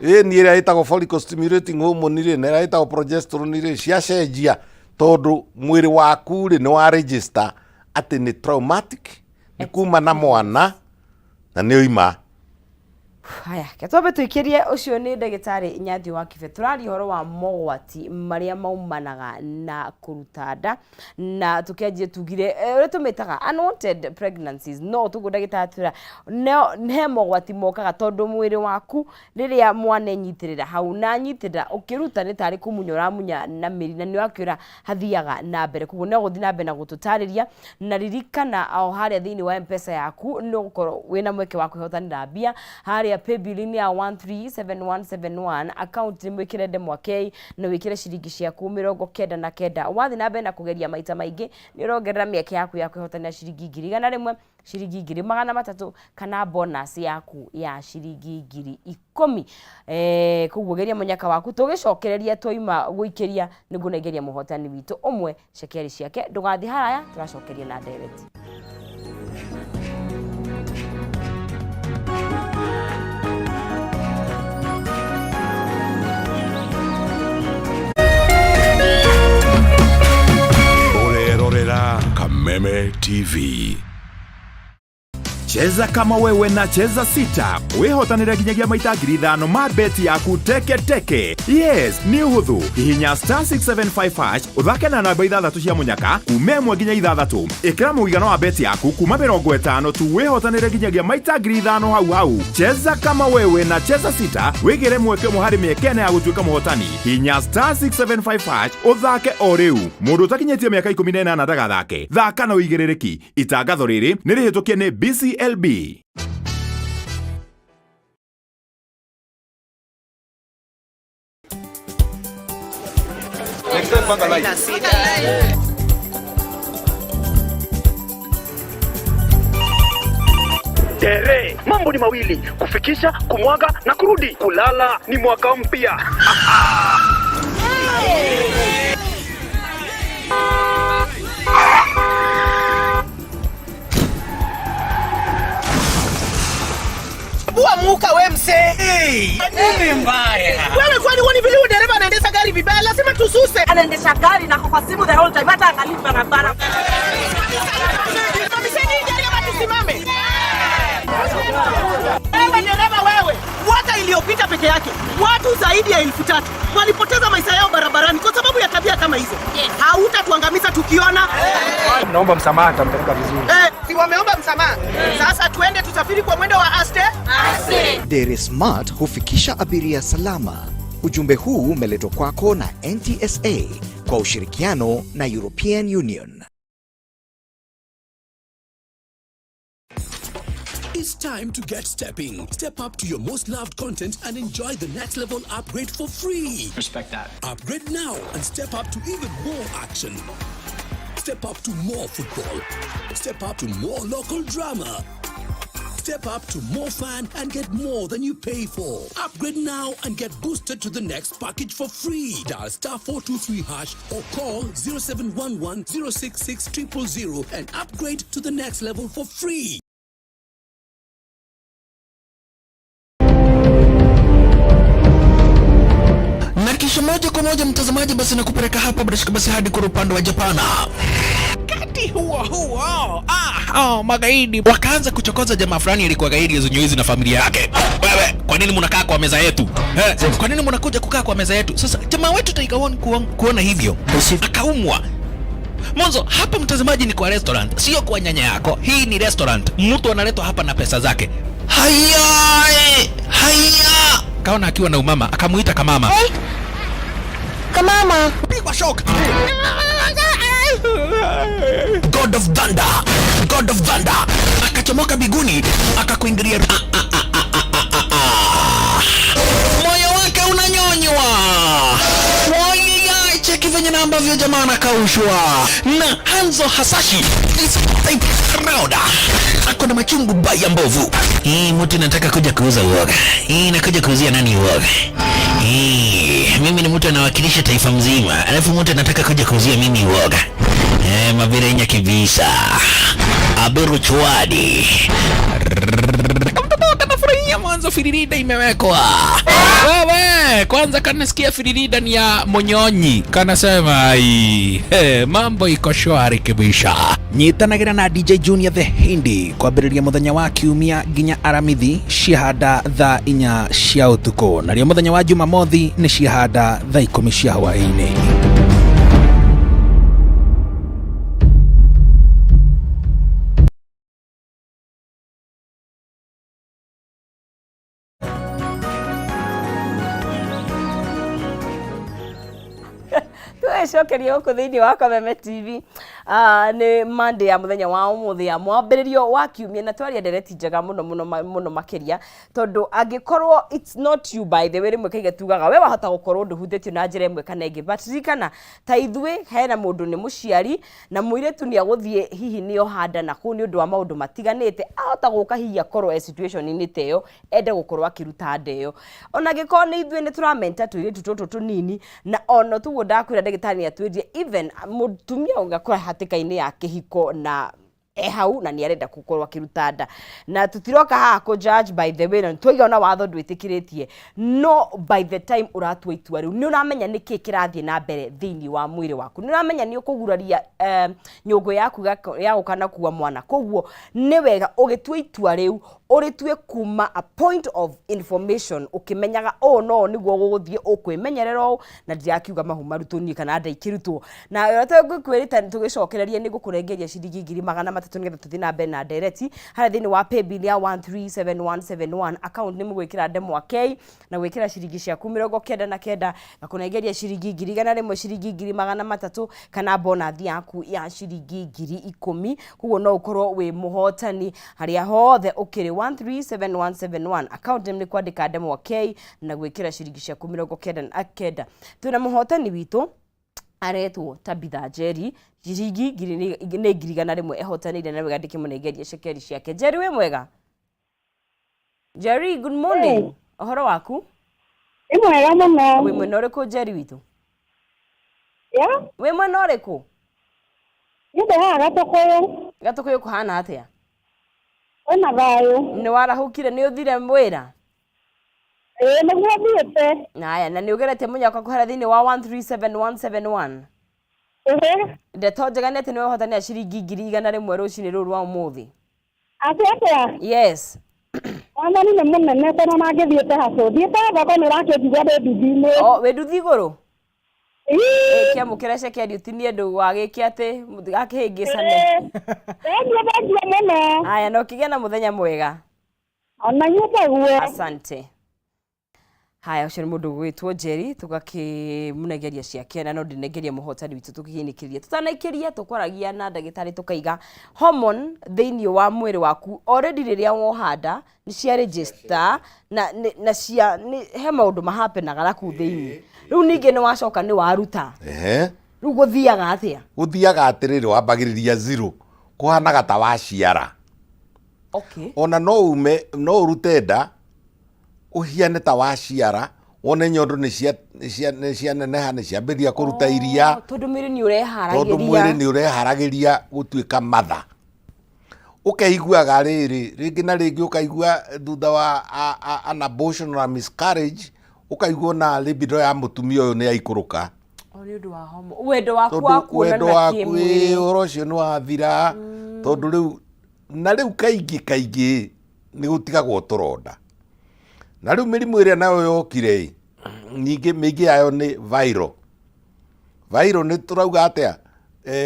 Speaker 2: niĩ ĩrĩa ĩtagwo follicle stimulating hormone rĩ na ĩrĩa ĩtagwo progesterone rĩ ciacenjia tondũ mwĩrĩ waku rĩ nĩ wa register atĩ nĩ traumatic nĩ kuma na mwana na nĩ oima
Speaker 1: Haya, ketwabe tuikirie ucio ni ndagitari Nyathi wa Kibe. Turari horo wa mogwati maria maumanaga na kuruta nda na tukianjie tugire ure tumitaga unwanted pregnancies. No tugu ndagitari tura ne mogwati mokaga tondu mwiri waku riria mwana nyitirira hau na nyitirira ukiruta ni tari kumunyora munya na miri na ni wakiura hathiaga na mbere kugu ne guthi na mbere na gututariria na ririkana o haria thini wa M-Pesa yaku no gukoro wina mweke wa kwihotanira mbia haria paybill ni ya 137171 account ni mwikire ndemwa K na wikire ciringi ciaku 99 wathi na mbere na kugeria maita maingi ni urongerera mieke yaku ya kwihotanira ciringi 100 ciringi 300 kana bonus yaku ya ciringi 10,000 kuguo geria munyaka waku tugicokereria twaima guikiria niguo negeria muhotani witu umwe cekeri ciake ndugathi haraya turacokeria na direct.
Speaker 3: Kameme TV. Cheza kama wewe na cheza sita. Wihotanire ginyagia maita 5,000 ma beti yaku teke teke. Yes, ni uhuthu. Hihinya *675# uthake na namba 6 cia munyaka umemwe ginya 6. Ikira muigano wa beti yaku kuma 50 tu wihotanire ginyagia maita 5,000 hau. Cheza kama wewe na cheza sita. Wigire mweke muhari miekene ya gutuika muhotani. Hihinya *675# uthake o riu. Mundu utakinyetie miaka 18 ndagathake. Thaka na uigirereki. Itangatho riri ni rihitukie ni BCLB.
Speaker 4: Tere, mambo ni mawili, kufikisha, kumwaga na kurudi. Kulala ni mwaka mpya.
Speaker 5: Muka we mse. Nini mbaya? Wewe kwani wani vile dereva anaendesha gari vibaya lazima tususe. Anaendesha gari na kwa simu the whole time hata angalia barabara. Mseni gari ama tusimame. Wewe dereva wewe. Mwaka iliyopita peke yake watu zaidi ya 3,000 walipoteza maisha yao barabarani kwa sababu ya tabia kama hizo. Hautatuangamiza tukiona.
Speaker 4: Naomba msamaha, nitampeleka vizuri.
Speaker 5: Si wameomba msamaha. Sasa tuende tusafiri kwa mwendo wa aste.
Speaker 6: Dere Smart hufikisha abiria salama. Ujumbe huu umeletwa kwako na NTSA kwa ushirikiano na European Union.
Speaker 7: It's time to get stepping. Step up to your most loved content and enjoy the next level upgrade for free.
Speaker 8: Respect that.
Speaker 7: Upgrade now and step up to even more action. Step up to more football. Step up to more local drama. Step up to more fun and get more than you pay for. Upgrade now and get boosted to the next package for free. Dial *423# or call 0711 066 000 and upgrade to the next level for free.
Speaker 9: Na kisha moja kwa moja mtazamaji, basi nakupeleka hapa basi hadi kwa upande wa Japana. Kati huo magaidi wakaanza kuchokoza jamaa fulani alikuwa gaidi ya Zunyuizi na familia yake. Wewe, kwa nini mnakaa kwa meza yetu? Kwa nini mnakuja kukaa kwa meza yetu? Sasa jamaa wetu Taikawan kuona hivyo akaumwa. Mwanzo hapa mtazamaji ni kwa restaurant, sio kwa nyanya yako. Hii ni restaurant. Mtu analetwa hapa na pesa zake. Haya! Kaona akiwa na umama, akamuita Kamama.
Speaker 10: Kamama,
Speaker 9: pigwa shock. God of Thunder. Akachomoka biguni, akakuingilia. Moyo wake unanyonywa. Cheki venye na ambavyo jamaa anakaushwa. Na Hanzo Hasashi ako na machungu baya mbovu. Mtu nataka kuja kuuza uoga. Nakuja kuuzia nani uoga? Mimi ni mtu anawakilisha taifa mzima. Alafu mtu anataka kuja kuuzia mimi uoga. Mabirenya kibisa. Abiru chwadi. Mtoto anafurahia mwanzo firirida imewekwa. Wewe, kwanza kanasikia firirida ni ya Munyonyi kanasema ai mambo iko shwari kibisha. Nyitanagira na DJ Junior the Hindi kwambĩrĩria mũthenya wa kiumia nginya aramithi ciahanda thaa 4 cia ũtukũ, nario mũthenya wa Jumamothi nĩ ciahanda thaa 10 cia hwaĩ-inĩ.
Speaker 1: Cokeria huko thĩinĩ wa Kameme TV. Nĩ Monday ya mũthenya wa ũmũthĩ ya mwambĩrĩrio wa kiumia, na twaria ndereti njega mũno makĩria, tondũ angĩkorwo it's not you by the way, rĩmwe kaige tugaga we wahota gũkorwo ndũhutĩtio na njĩra ĩmwe kana ĩngĩ, but ririkana ta ithuĩ hena mũndũ nĩ mũciari na mũirĩtu nĩ agũthiĩ hihi nĩ ohanda na kũu nĩ ũndũ wa maũndũ matiganĩte, ahota gũka hihi akorwo situation-inĩ ta ĩyo ende gũkorwo akĩruta nda ĩyo. Ona angĩkorwo nĩ ithuĩ nĩ tũramenta tũirĩtu tũtũ tũnini, na ona tuguo ndakwĩra ndagĩtarĩ atwĩrie even mũtumia ũngĩakora hatĩka-inĩ ya kĩhiko na hau na nĩ arenda gũkorwo akĩruta nda, na tũtiroka haha kũ judge by the way, na tũiga ona watho ndwĩtĩkĩrĩtie, no by the time ũratua itua rĩu nĩ ũramenya nĩkĩ kĩrathiĩ na mbere thĩinĩ wa mwĩrĩ waku, nĩ ũramenya nĩ ũkũguraria nyũngũ yaku ya gũkana kuua mwana, koguo nĩ wega ũgĩtua itua rĩu ũrĩtue kuma a point of information ũkĩmenyaga no nĩguo gũgũthiĩ ũkwĩmenyerera ũũ na ndirakiuga mahu marutwo niĩ kana nda ikĩrutwo, na tũkwĩrĩta tũgĩcokereria nĩ gũkũrengeria ciringi 300 nĩgetha tũthiĩ na mbere na ndereti harĩa thĩinĩ wa paybill ya 137171 account nĩ mũgwĩkĩra ndemwa K na gwĩkĩra ciringi ciaku 99 na kũnengeria ciringi 100 ciringi 300 kana bonus yaku ya ciringi 10,000, koguo no ũkorwo wĩ mũhotani harĩa hothe ũkĩrĩ 137171 account nĩ kwandĩka ndemwa K na gwĩkĩra ciringi ciaku 99. Twĩna mũhotani witũ aretwo Tabitha Njeri, ciringi nĩ 100 ehotanĩire na wega ndĩkĩmũnengeria cekeri ciake. Njeri wĩ mwega? Njeri, good morning. Ũhoro waku?
Speaker 8: Wĩ mwega mũno.
Speaker 1: Wĩ mwena ũrĩkũ Njeri witũ?
Speaker 8: Yeah?
Speaker 1: Wĩ mwena ũrĩkũ?
Speaker 8: Nĩ haha Gatũkũyũ.
Speaker 1: Gatũkũyũ kũhana atĩa?
Speaker 8: Wĩna thayũ.
Speaker 1: Nĩ warahũkire nĩ ũthire wĩra?
Speaker 8: Nĩguo thiĩte.
Speaker 1: Haya, na nĩ ũgeretie mũnyaka kũhera thĩinĩ wa 137171? Ndeto njega nĩ atĩ nĩ wehotanĩra ciringi 100 rũcinĩ rũrũ rwa ũmũthĩ.
Speaker 8: Atĩa?
Speaker 1: Yes.
Speaker 8: Mwathani nĩ mũnene tena mangĩthiĩte haco. Thiĩte thoko nĩ ũrakĩnjiga ndĩ nduthi-inĩ.
Speaker 1: Wĩ nduthi igũrũ? Kĩamũkĩra cekeri ũtinie ndũ wagĩke atĩ mũtigakĩhĩngĩcane.
Speaker 8: Thengiũ mũno.
Speaker 1: Haya, no kĩgĩa na mũthenya mwega.
Speaker 8: Ona inyuĩ taguo.
Speaker 1: Asante. Haya, ũcio nĩ mũndũ gwĩtwo Njeri, tũgakĩmũnengeria ciake na no ndinengeria mũhotani witũ tũkĩinĩkĩria. Tũtanaikĩria tũkwaragia na ndagĩtarĩ tũkaiga hormone thĩinĩ wa mwĩrĩ waku already rĩrĩa wohanda nĩ cia register na cia he maũndũ mahapenaga na kũu thĩinĩ. Rĩu ningĩ nĩ wacoka nĩ waruta. Rĩu gũthiaga atĩa?
Speaker 2: Gũthiaga atĩrĩrĩ, wambagĩrĩria zero, kũhanaga ta waciara.
Speaker 1: Okay.
Speaker 2: Ona no ũrute nda uhiane ta waciara, wone nyondo nĩ cianeneha nĩ ciambĩrĩria kũruta iria,
Speaker 1: tondũ mwĩrĩ
Speaker 2: nĩ ũreharagĩria gũtuĩka matha. Ũkeiguaga rĩngĩ na rĩngĩ ũkaigua thutha wa an abortion or miscarriage, ũkaigua na libido ya mũtumia ũyũ nĩ yaikũrũka.
Speaker 1: Wendo waku wa kuonana kĩmwĩrĩ.
Speaker 2: Ũhoro ũcio nĩ wathira, tondũ rĩu kaingĩ nĩ gũtigagwo tũronda. Na rĩu mĩrimũ ĩrĩa nayo yokire mĩingĩ yayo nĩ viral. Viral nĩ tũrauga atĩa?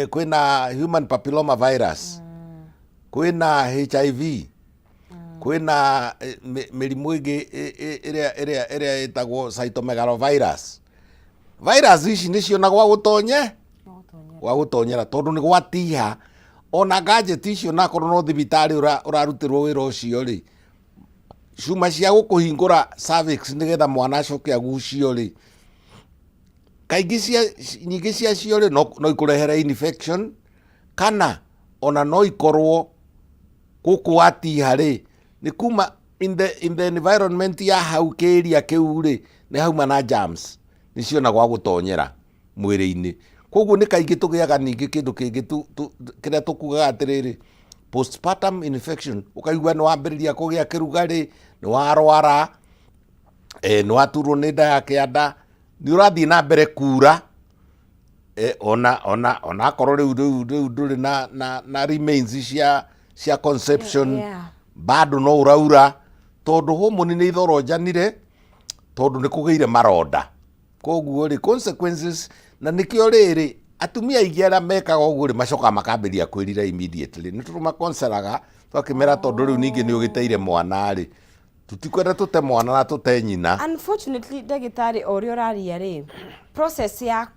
Speaker 2: Kwĩna human papilloma virus, kwĩna HIV, kwĩna mĩrimũ ĩngĩ ĩrĩa ĩtagwo cytomegalovirus. Virus ici nĩ cionagwo gwa gũtonyera tondũ nĩ gwatiha. Ona gadget icio nakorwo no thibitarĩ ũrarutĩrwo wĩra ũcio rĩ, cuma cia gũkũhingũra cervix nĩgetha mwana acoke agucio rĩ, kaingĩ nyingĩ ciacio rĩ no ikũrehere infection, kana ona no ikorwo gũkũ watiha rĩ nĩ kuma in the environment ya hau kĩria kĩu rĩ nĩ hauma na germs nĩcio na gwa gũtonyera mwĩrĩ-inĩ. Koguo nĩ kaingĩ tũgĩaga ningĩ kĩndũ kĩngĩ kĩrĩa tũkugaga atĩrĩrĩ, postpartum infection. Ũkaigua nĩ wambĩrĩria kũgĩa kĩrugarĩ, nĩ warwara, nä waturwo nä nda ya kä anda nä å rathiä na mbere kura ona akorwo rä u ndå rä na remains cia conception bado no å raura tondå homoni nä ithorojanire tondå nä kå gä ire maronda koguo rä consequences na nä kä o rä rä atumia aingä arä a mekaga å guo rä macokaga makambä ria kwä rira immediately nä tå makonseraga twakä mera tondå rä u ningä nä å gä teire mwana rä tutikwenda tå te mwana na tå te nyina.
Speaker 1: Unfortunately ndagĩtarĩ o ũrĩa ũraria rĩ process ya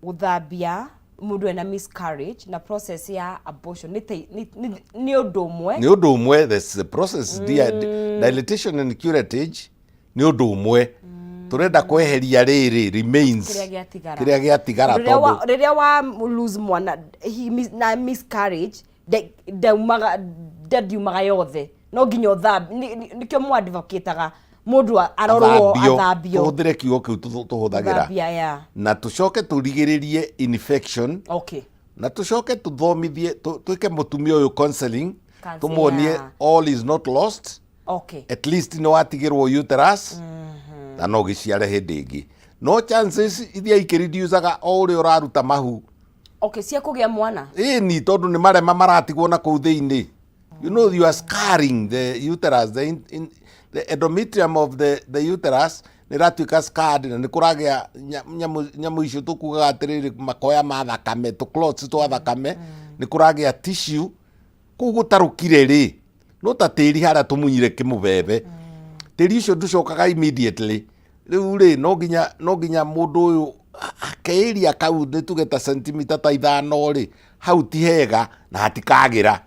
Speaker 1: gũthambia mũndũ ena miscarriage na process ya abortion nĩ ũndũ ũmwe.
Speaker 2: Nĩ ũndũ ũmwe, the process dilatation and curettage nĩ ũndũ ũmwe. Tũrenda kweheria rĩrĩ remains kĩrĩa gĩatigara tondũ
Speaker 1: rĩrĩa wa lose mwana na miscarriage ndiumaga yothe no nginya ũthambie nĩkĩo mwadvocateaga mũndũ arorwo athambio
Speaker 2: tũhũthĩre kiugo kĩu tũhũthagĩra na tũcoke tũrigĩrĩrie infection na tũcoke tũthomithie twĩke mũtumia ũyũ counseling tũmuonie all is not lost at least nĩ watigĩrwo uterus na no gĩciare hĩndĩ ĩngĩ no chances iria ikĩreducaga o ũrĩa ũraruta mahu
Speaker 1: cia kũgĩa mwana
Speaker 2: ĩni tondũ nĩ marema maratigwo na kũu thĩinĩ. You know, you are scarring the uterus, the endometrium of the uterus nĩ ratuĩka scarred na nĩ kũragĩa nyamũ icio tũkugaga atĩrĩrĩ makoya ma thakame tũclots twa thakame nĩ kũragĩa tissue kũu gũtarũkire rĩ no ta tĩri harĩa tũmunyire kĩmũbebe tĩri ũcio ndũcokaga immediately rĩu rĩ no nginya mũndũ ũyũ akeĩria kau nĩ tuge ta centimeter ta 5 rĩ hau ti hega na hatikagĩra.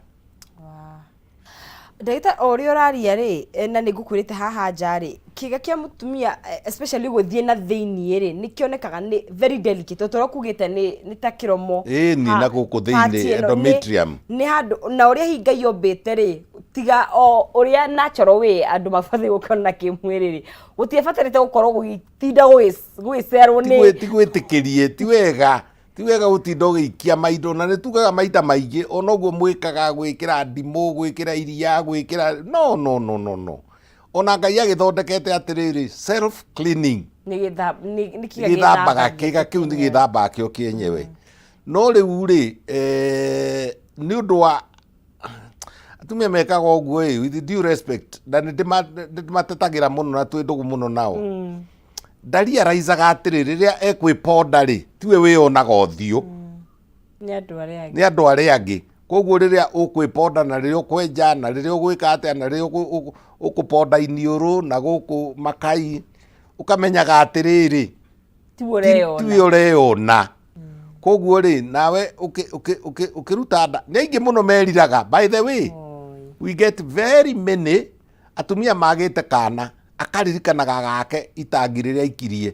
Speaker 1: Ndagĩtarĩ o ũrĩa ũraria rĩ na nĩ ngũkwĩrĩte haha nja rĩ kĩga kĩa mũtumia especially gũthiĩ na thĩinĩ rĩ nĩ kĩonekaga nĩ very delicate tondũ kugĩte nĩ ta kĩromo
Speaker 2: ĩni na gũkũ thĩinĩ endometrium
Speaker 1: nĩ handũ na ũrĩa hinga yombĩte rĩ tiga o ũrĩa natural way andũ mabatiĩ gũkorwo kĩmwĩrĩ rĩ gũtiĩbatarĩte gũkorwo gũgĩtinda gũgĩcerwo nĩ
Speaker 2: tigwĩtĩkĩrie ti wega gũtinda ũgĩikia maindo na nĩ tugaga maita maingĩ ona ũguo mwĩkaga gwĩkĩra ndimũ gwĩkĩra iria gwĩkĩra no ona Ngai agĩthondekete atĩrĩrĩ self cleaning gĩthambaga kĩga kĩu nĩ gĩthambaga kĩo kĩenyewe no rĩu rĩ nĩ ũndũ wa atumia mekaga ũguo with due respect na nĩ ndĩmatetagĩra mũno na twĩ ndũgũ mũno nao ndariaraizaga atĩrĩ rĩrĩa ekwĩponda rĩ tiwe wĩyonaga ũthiũ nĩ andũ arĩa angĩ koguo rĩrĩa ũkwĩponda na rĩrĩa ũkwenja na rĩrĩa ũgwĩka atĩa na rĩrĩa ũkũponda iniũrũ na gũkũ makai ũkamenyaga atĩrĩrĩ tiwe ũreyona koguo rĩ nawe ũkĩruta nda nĩ aingĩ mũno meriraga by the way we get very many atumia magĩte kana akaririkanaga gake itangi rĩrĩa aikirie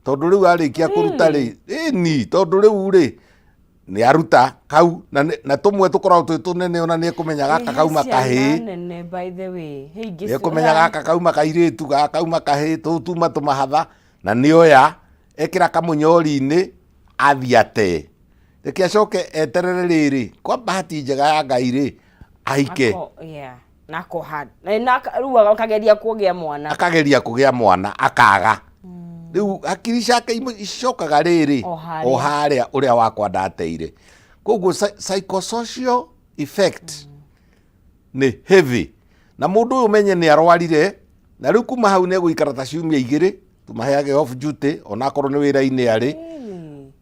Speaker 2: tondũ rĩu arĩkia kũruta rĩ ĩni tondũ rĩu rĩ nĩ aruta kau na tũmwe tũkoragwo twĩ tũnene ona nĩ ekũmenya gaka kauma kahĩ nĩ ekũmenya gaka kauma kairĩtu gaka kauma kahĩ tũtuma tũmahatha na nĩ oya ekĩra kamũnyori-inĩ athiĩ ate reke acoke eterere rĩrĩ kwa bahati njega ya Ngai rĩ ahike
Speaker 1: rĩu akageria kũgĩa mwana
Speaker 2: akaga rĩu hakiri ciake icokaga rĩrĩ o harĩa ũrĩa wakwa ndateire koguo psychosocial effect nĩ heavy na mũndũ ũyũ menye nĩ arwarire na rĩu kuma hau nĩ egũikara ta ciumia 2 tũmaheage off duty onakorwo nĩ wĩra-inĩ arĩ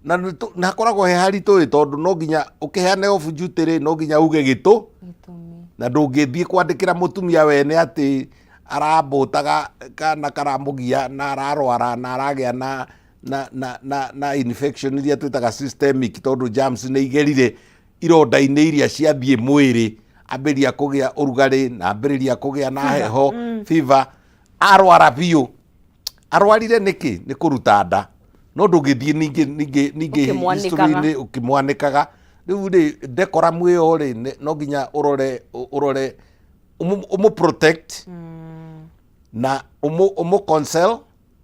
Speaker 2: na nĩ hakoragwo he haritũ tondũ no nginya ũkĩheane off duty rĩ no nginya uge gĩtũ na ndũngĩthiĩ kwandĩkĩra mũtumia wene atĩ arambũtaga kana karamũgia na ararwara na aragĩa na infection iria twĩtaga systemic tondũ germs nĩ igerire ironda-inĩ iria ciathiĩ mwĩrĩ ambĩrĩria kũgĩa ũrugarĩ na ambĩrĩria kũgĩa na heho fever arwara biũ arwarire nĩkĩ nĩ kũruta nda no ndũngĩthiĩ ningĩ history-inĩ ũkĩmwanĩkaga rĩu rĩ decorum ĩyo rĩ no nginya ũrore protect na consel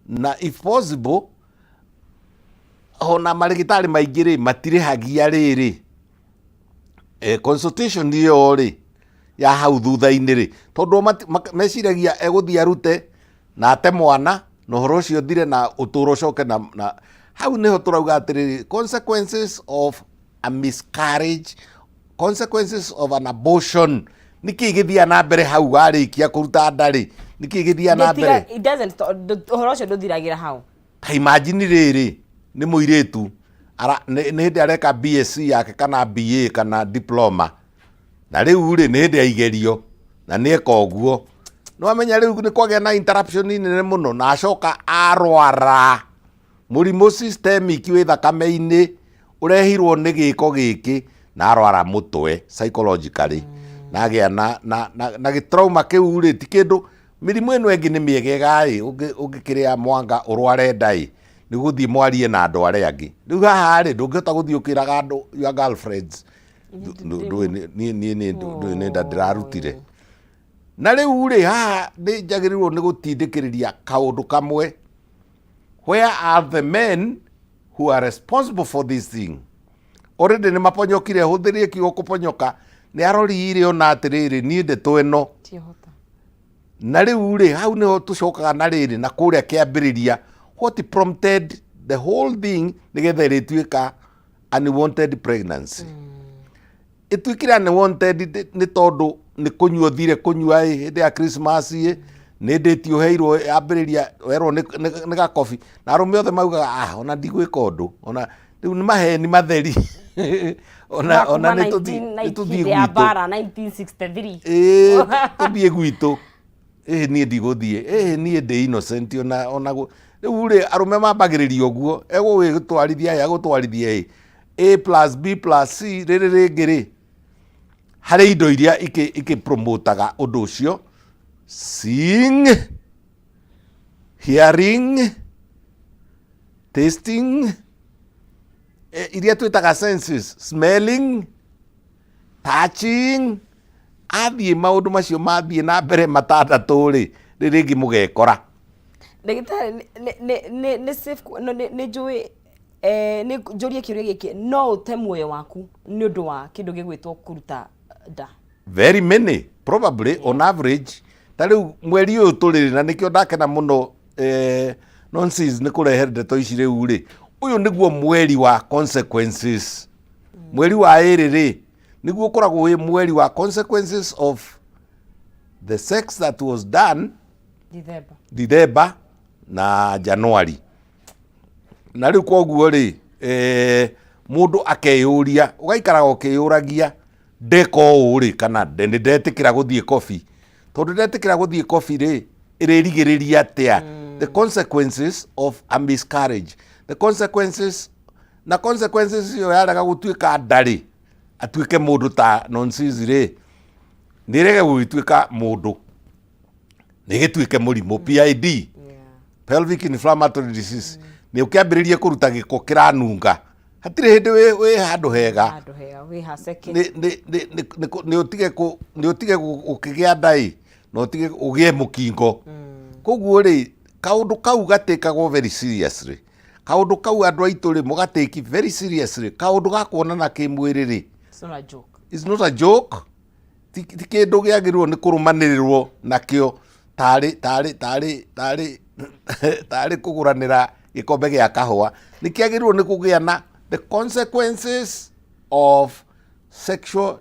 Speaker 2: na if possible ona marĩgĩtarĩ maingĩ rĩ matirĩhagia rĩrĩ consultation ĩyo rĩ ya hau thutha-inĩ rĩ tondũ meciragia egũthiĩ arute na ate mwana no horo cio thire na uturo coke na hau niho turauga atiriri consequences of a miscarriage, consequences of an abortion niki githia na mbere hau warikia kuruta ndari niki githia na mbere.
Speaker 1: It doesn't horo cio nduthiragira hau.
Speaker 2: Imagine riri ni muiretu ni hindi areka BSc yake kana BA kana diploma na riu ri ni hindi aigerio na ni eka uguo no amenya riu ni kwagea na interruption nene muno na acoka arwara murimo systemic wi thakame-ini urehirwo ni giko giki na arwara mutwe psychologically nagea na gitrauma kiu ri ti kindu mirimu eno engi ni miegega ungikiria mwanga urware ndai ni guthie mwarie na andu aria angi riu haha ri ndungihota guthiukiraga andu your girlfriends ni ndirarutire na riu ri haha ni njagirirwo ni gutindikiriria kaundu kamwe. Where are the men who are responsible for this thing? Already ni maponyokire huthirie kiugo kuponyoka ni arorire ona atiriri ni ndeto eno na riu ri hau niho tucokaga na riri na kuria kiambiriria what prompted the whole thing nigetha irituika unwanted pregnancy. Ituikire unwanted ni tondu ni kunyua thire kunyua hindi ya Christmas ni ndetio heirwo ambiriria werwo ni gakobi na arume othe maugaga ona ndigwika undu ona riu ni maheni matheri ona ni tuthie
Speaker 1: ya bara 1963
Speaker 2: tuthie gwitu ni ndiguthie ni ndi innocent ona riu ri arume mambagiriria uguo egugitwarithia ya gutwarithia A plus B plus C riri ringiri hari indo iria ikipromotaga undu ucio seeing, hearing, tasting, iria twitaga senses, smelling, touching, athie maundu macio mathie na mbere matandatu ri ringi mugekora
Speaker 1: ndagitari ni safe ni njui ni njurie kiuria giki no ute muoyo waku ni undu wa kindu gigwitwo kuruta nda.
Speaker 2: Very many probably on average tariu mweri uyu turiri na nikio ndakena muno nonsense ni kurehe ndeto ici riu ri uyu niguo mweri wa consequences. Mweri wa iri niguo koragwo wi mweri wa consequences of the sex that was done December na January. Na riu koguo ri mundu akeyuria ugaikaraga ukiyuragia ndeko uri kana ndetikira guthie coffee tondu ndetikira guthie coffee ri irigiriria atia the consequences of a miscarriage, the consequences yo yaraga gutuika ndari atuike mundu ta nonsense ri nirege gutuika mundu nigituike murimu PID pelvic inflammatory disease ni ukiambiririe kuruta giko kiranunga hatire hindi we handu hega
Speaker 1: we haseke
Speaker 2: ni utige ukigia ndai no utige ugie mukingo koguo ri kaundu kau gatikagwo very seriously, kaundu kau andu aitu ri mugateki very seriously, kaundu gakuonana kimwiri ri it's not a joke ti kindu giagirwo ni kurumanirirwo nakio tari kuguranira gikombe gia kahua ni kiagirwo ni kugia na the consequences of sexual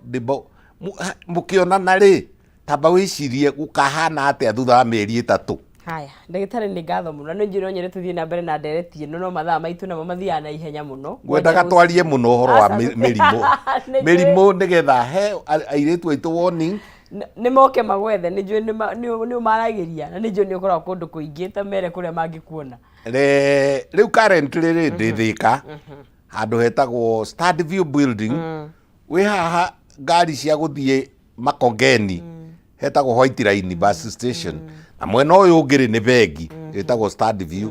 Speaker 2: mukionana ri tamba wicirie gukahana atia thutha wa mieri 3.
Speaker 1: Haya ndagitari ni ngatho muno no njiro nyere tuthie na mbere na ndereti no mathaa maitu na mathia na ihenya muno
Speaker 2: ngwendaga twarie muno horo wa mirimu nigetha he airetu aitu warning
Speaker 1: ni moke magwethe ni njui ni maragiria na ni njui ni ukora kundu kuingi ta mere kuria mangikuona
Speaker 2: riu currently ri ndithika handu hetagwo Stad View building wi haha ngari cia guthie Makongeni hetagwo White Line bus station na mwena uyu ungiri ni bengi hetagwo Stad View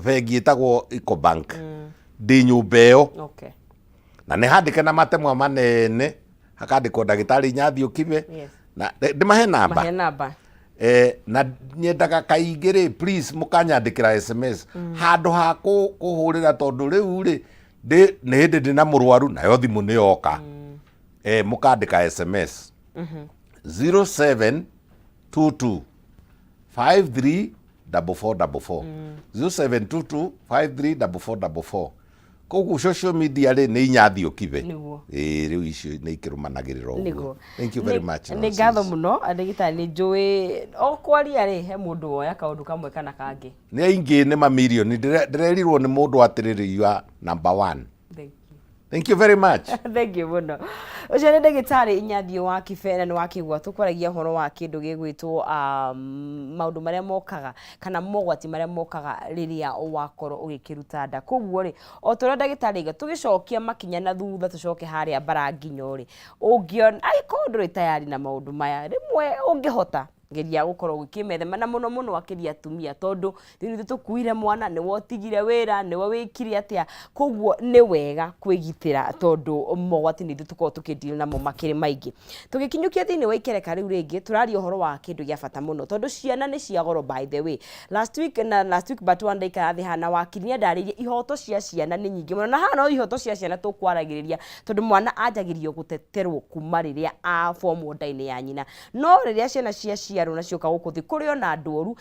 Speaker 2: bengi hetagwo Ecobank ndi nyumba iyo na ni handike na matemwa manene hakandikwo ndagitari Nyathi Ukibe na ndimahe namba na nyendaga kaingĩ rĩ please mũkanyandĩkĩra SMS handũ ha kũhũrĩra tondũ rĩu rĩ nĩ hĩndĩ ndĩ na mũrwaru nayo thimũ nĩ yoka mũkandĩka SMS 0722 534444 0722 534444 koguo social media rĩ nĩ inyathio kibe rĩu icio nĩ ikĩrũmanagĩrĩra ũguo. Thank you very much.
Speaker 1: Nĩ ngatho mũno ndagĩtarĩ nĩ njũĩ o kwaria rĩ he mũndũ woya kaũndũ kamwe kana kangĩ
Speaker 2: nĩ aingĩ nĩ mamirioni ndĩrerirwo nĩ mũndũ atĩrĩrĩ you are number 1. Thank you very much.
Speaker 1: Thank you muno. Ucio nĩ ndagĩtarĩ Inyathio wa Kibera nĩ wakĩgwa tũkwaragia horo wa kĩndũ gĩgwĩtwo maũndũ marĩa mokaga kana mogwati marĩa mokaga rĩrĩa wakorwo ũgĩkĩruta nda. Koguo rĩ o torĩa ndagĩtarĩ iga tũgĩcokia makinya na thutha tũcoke harĩa Baranginyo rĩ ũngĩona angĩkorwo ndũrĩ tayari na maũndũ maya rĩmwe ũngĩhota geria gukorwo gukimethema na muno muno akiria atumia tondu thini tukuire mwana ni wotigire wira ni wikire atia koguo ni wega kwigitira tondu mogwati ni tukorwo tukidil na mo makiri maingi tugikinyukia thini wa ikereka riu ringi turari uhoro wa kindu gia bata muno tondu ciana ni cia goro by the way last week but one day karathi hana wakiria ndaririe ihoto cia ciana ni nyingi muno na hana ihoto cia ciana tukwaragiria tondu mwana ajagirio guteterwo kuma riria a form ndaini ya nyina no riria ciana cia ciaro na cioka gukuthi kurio na ndoru